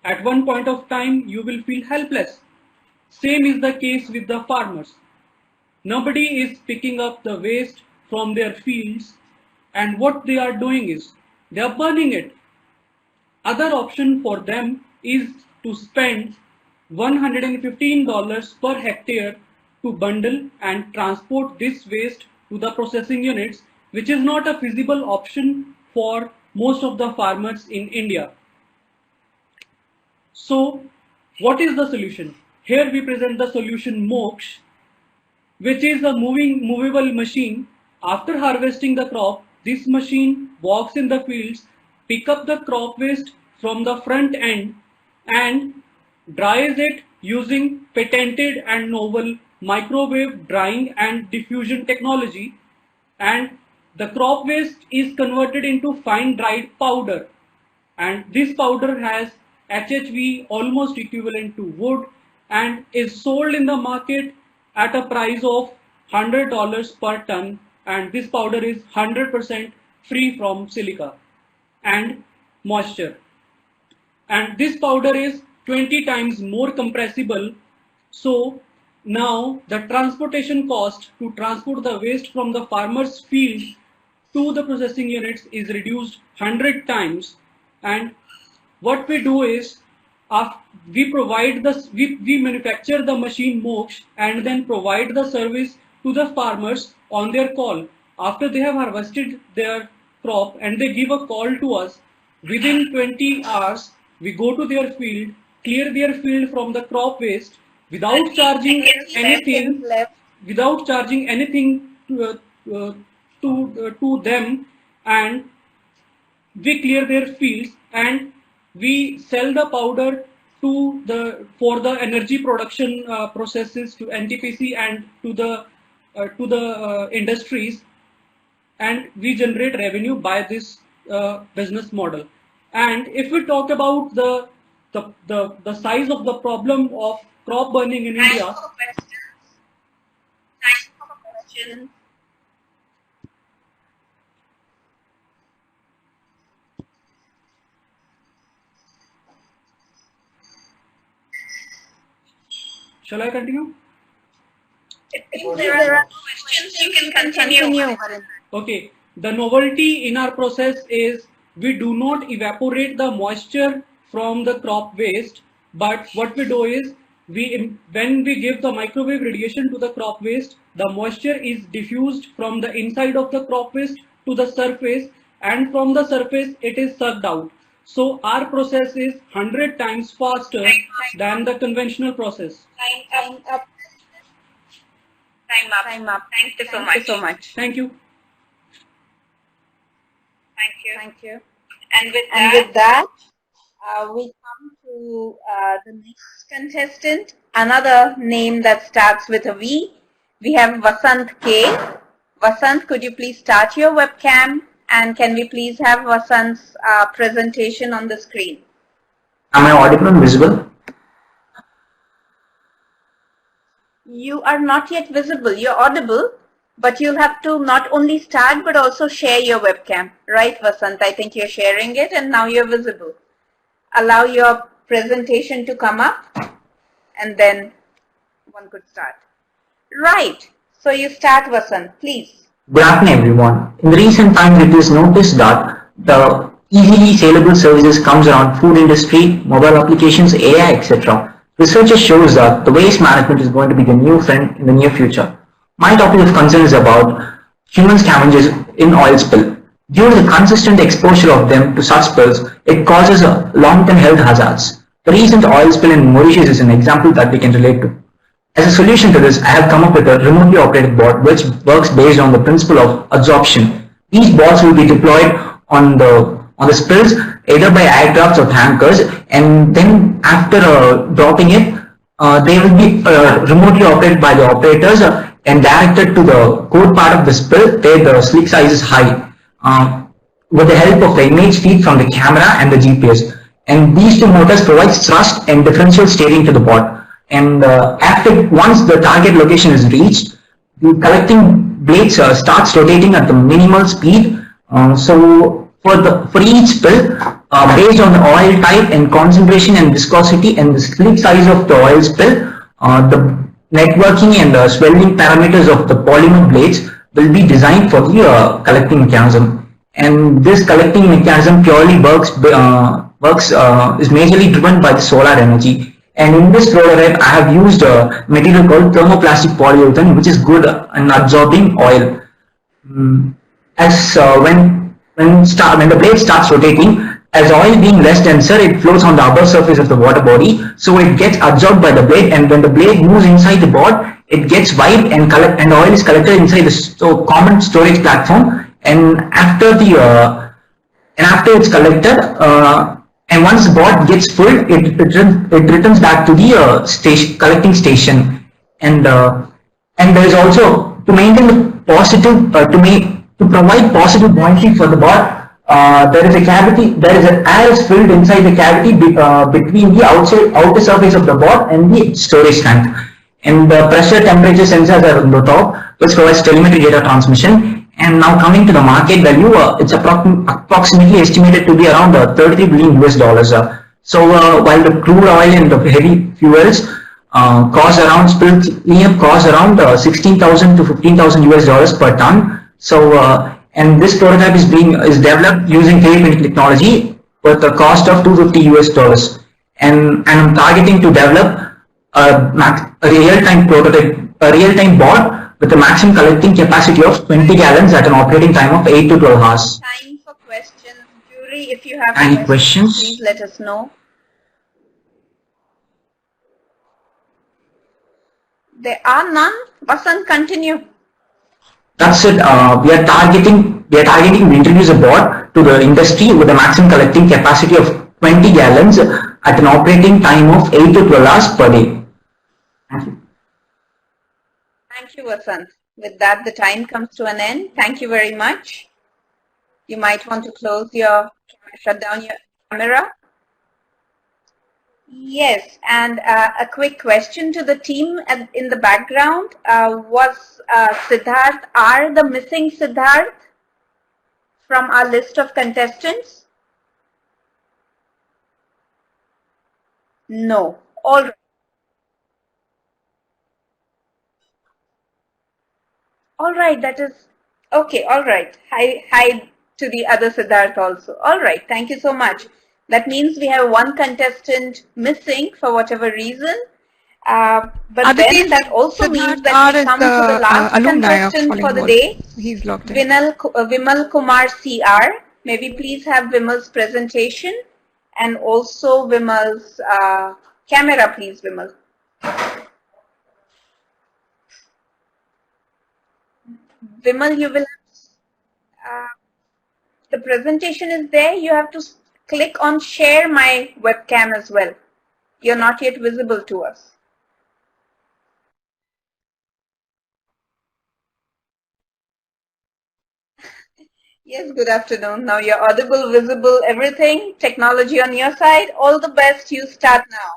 At one point of time, you will feel helpless. Same is the case with the farmers. Nobody is picking up the waste from their fields, and what they are doing is they are burning it. Other option for them is to spend $115 per hectare to bundle and transport this waste to the processing units, which is not a feasible option for most of the farmers in India. So, what is the solution? Here we present the solution Moksh, which is a movable machine. After harvesting the crop, this machine walks in the fields, pick up the crop waste from the front end and dries it using patented and novel microwave drying and diffusion technology, and the crop waste is converted into fine dried powder, and this powder has HHV almost equivalent to wood and is sold in the market at a price of $100 per ton, and this powder is 100% free from silica and moisture. And this powder is 20 times more compressible. So now the transportation cost to transport the waste from the farmer's field to the processing units is reduced 100 times. And what we do is we manufacture the machine Moksh and then provide the service to the farmers on their call. After they have harvested their crop and they give a call to us, within 20 hours, we go to their field, clear their field from the crop waste without charging anything, to them, and we clear their fields and we sell the powder for the energy production processes to NTPC and to the industries, and we generate revenue by this business model. And if we talk about the size of the problem of crop burning in India. Shall I continue? If there are questions, you can continue. Okay. The novelty in our process is we do not evaporate the moisture from the crop waste, but what we do is when we give the microwave radiation to the crop waste, the moisture is diffused from the inside of the crop waste to the surface, and from the surface it is sucked out. So our process is 100 times faster than the conventional process. Time up. Thank you so much. Thank you. Thank you. And with that, we come to the next contestant, another name that starts with a V. We have Vasant K. Vasant, could you please start your webcam, and can we please have Vasant's presentation on the screen? Am I audible and visible? You are not yet visible. You're audible, but you'll have to not only start but also share your webcam. Right, Vasant? I think you're sharing it and now you're visible. Allow your presentation to come up and then one could start. Right. So you start, Vasant, please. Good afternoon, everyone. In the recent times, it is noticed that the easily saleable services comes around food industry, mobile applications, AI, etc. Research shows that the waste management is going to be the new friend in the near future. My topic of concern is about human scavengers in oil spill. Due to the consistent exposure of them to such spills, it causes long-term health hazards. The recent oil spill in Mauritius is an example that we can relate to. As a solution to this, I have come up with a remotely operated bot which works based on the principle of adsorption. These bots will be deployed on the spills either by aircrafts or tankers, and then after dropping it, they will be remotely operated by the operators and directed to the core part of the spill where the slick size is high, with the help of the image feed from the camera and the GPS. And these two motors provide thrust and differential steering to the bot. And once the target location is reached, the collecting blades starts rotating at the minimal speed. So for each spill, based on the oil type and concentration and viscosity and the slick size of the oil spill, the networking and swelling parameters of the polymer blades will be designed for the collecting mechanism. And this collecting mechanism purely is majorly driven by the solar energy. And in this prototype, I have used a material called thermoplastic polyurethane, which is good in absorbing oil. When the blade starts rotating, as oil being less denser, it floats on the upper surface of the water body, so it gets absorbed by the blade, and when the blade moves inside the bot, it gets wiped and oil is collected inside the common storage platform. And after it's collected, and once the bot gets full, it returns back to the collecting station. And there is also, to maintain the positive, to provide positive buoyancy for the bot, there is air is filled inside the cavity between the outer surface of the bot and the storage tank. And the pressure temperature sensors are on the top, which provides telemetry data transmission. And now coming to the market value, it's approximately estimated to be around $33 billion. So while the crude oil and the heavy fuels spill cleanup cost around 16,000 to 15,000 US dollars per ton. So and this prototype is developed using 3D technology with a cost of $250 US. And I'm targeting to develop a real-time prototype, a real-time bot with a maximum collecting capacity of 20 gallons at an operating time of 8 to 12 hours. Time for questions. Jury, if you have any questions, please let us know. There are none. Vasant, continue. That's it. We are targeting to introduce a bot to the industry with a maximum collecting capacity of 20 gallons at an operating time of 8 to 12 hours per day. Thank you. Thank you, Vasant. With that, the time comes to an end. Thank you very much. You might want to shut down your camera. Yes, and a quick question to the team in the background. Was Siddharth R the missing Siddharth from our list of contestants? No. All right. All right, that is okay. All right. Hi to the other Siddharth also. All right. Thank you so much. That means we have one contestant missing for whatever reason. But then that also means that we come to the last contestant for the day. He's locked in. Vimal Kumar CR. May we please have Vimal's presentation and also Vimal's camera, please, Vimal. Vimal, you will have, the presentation is there. You have to click on share my webcam as well. You're not yet visible to us. Yes, good afternoon. Now you're audible, visible, everything. Technology on your side. All the best. You start now.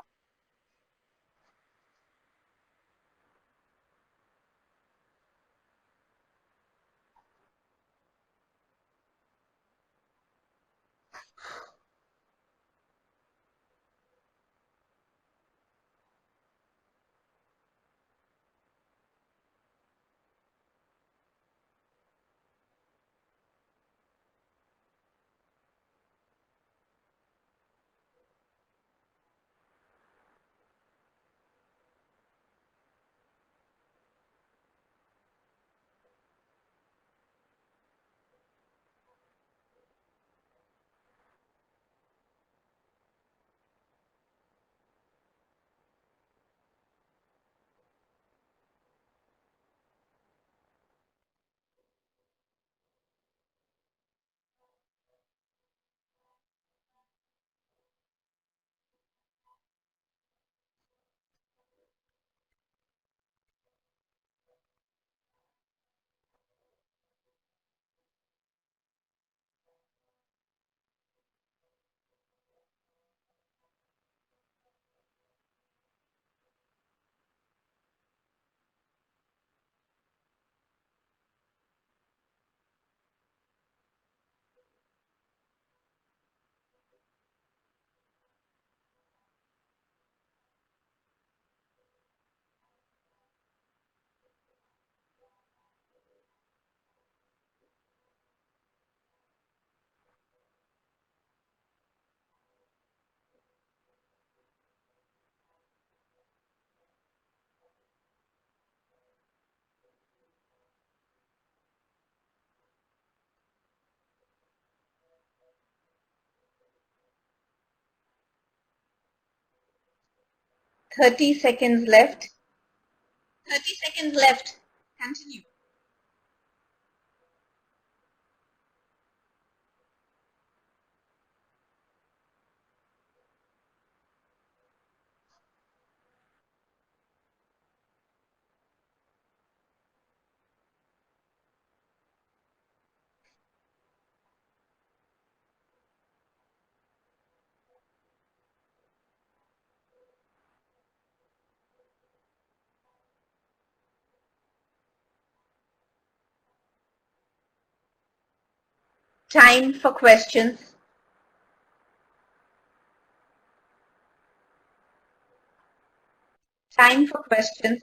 30 seconds left. 30 seconds left. Continue. Time for questions. Time for questions.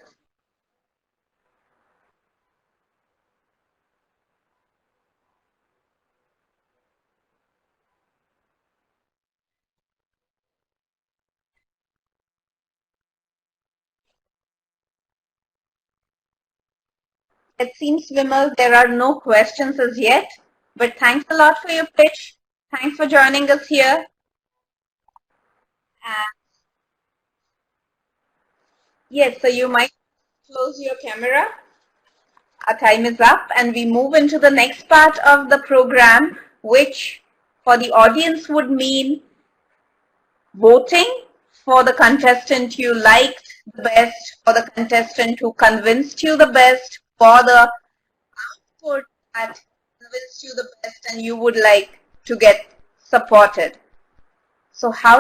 It seems, Vimal, there are no questions as yet, but thanks a lot for your pitch. Thanks for joining us here. Yes, so you might close your camera. Our time is up and we move into the next part of the program, which for the audience would mean voting for the contestant you liked the best, for the contestant who convinced you the best, for the output that convinced you the best and you would like to get supported. So how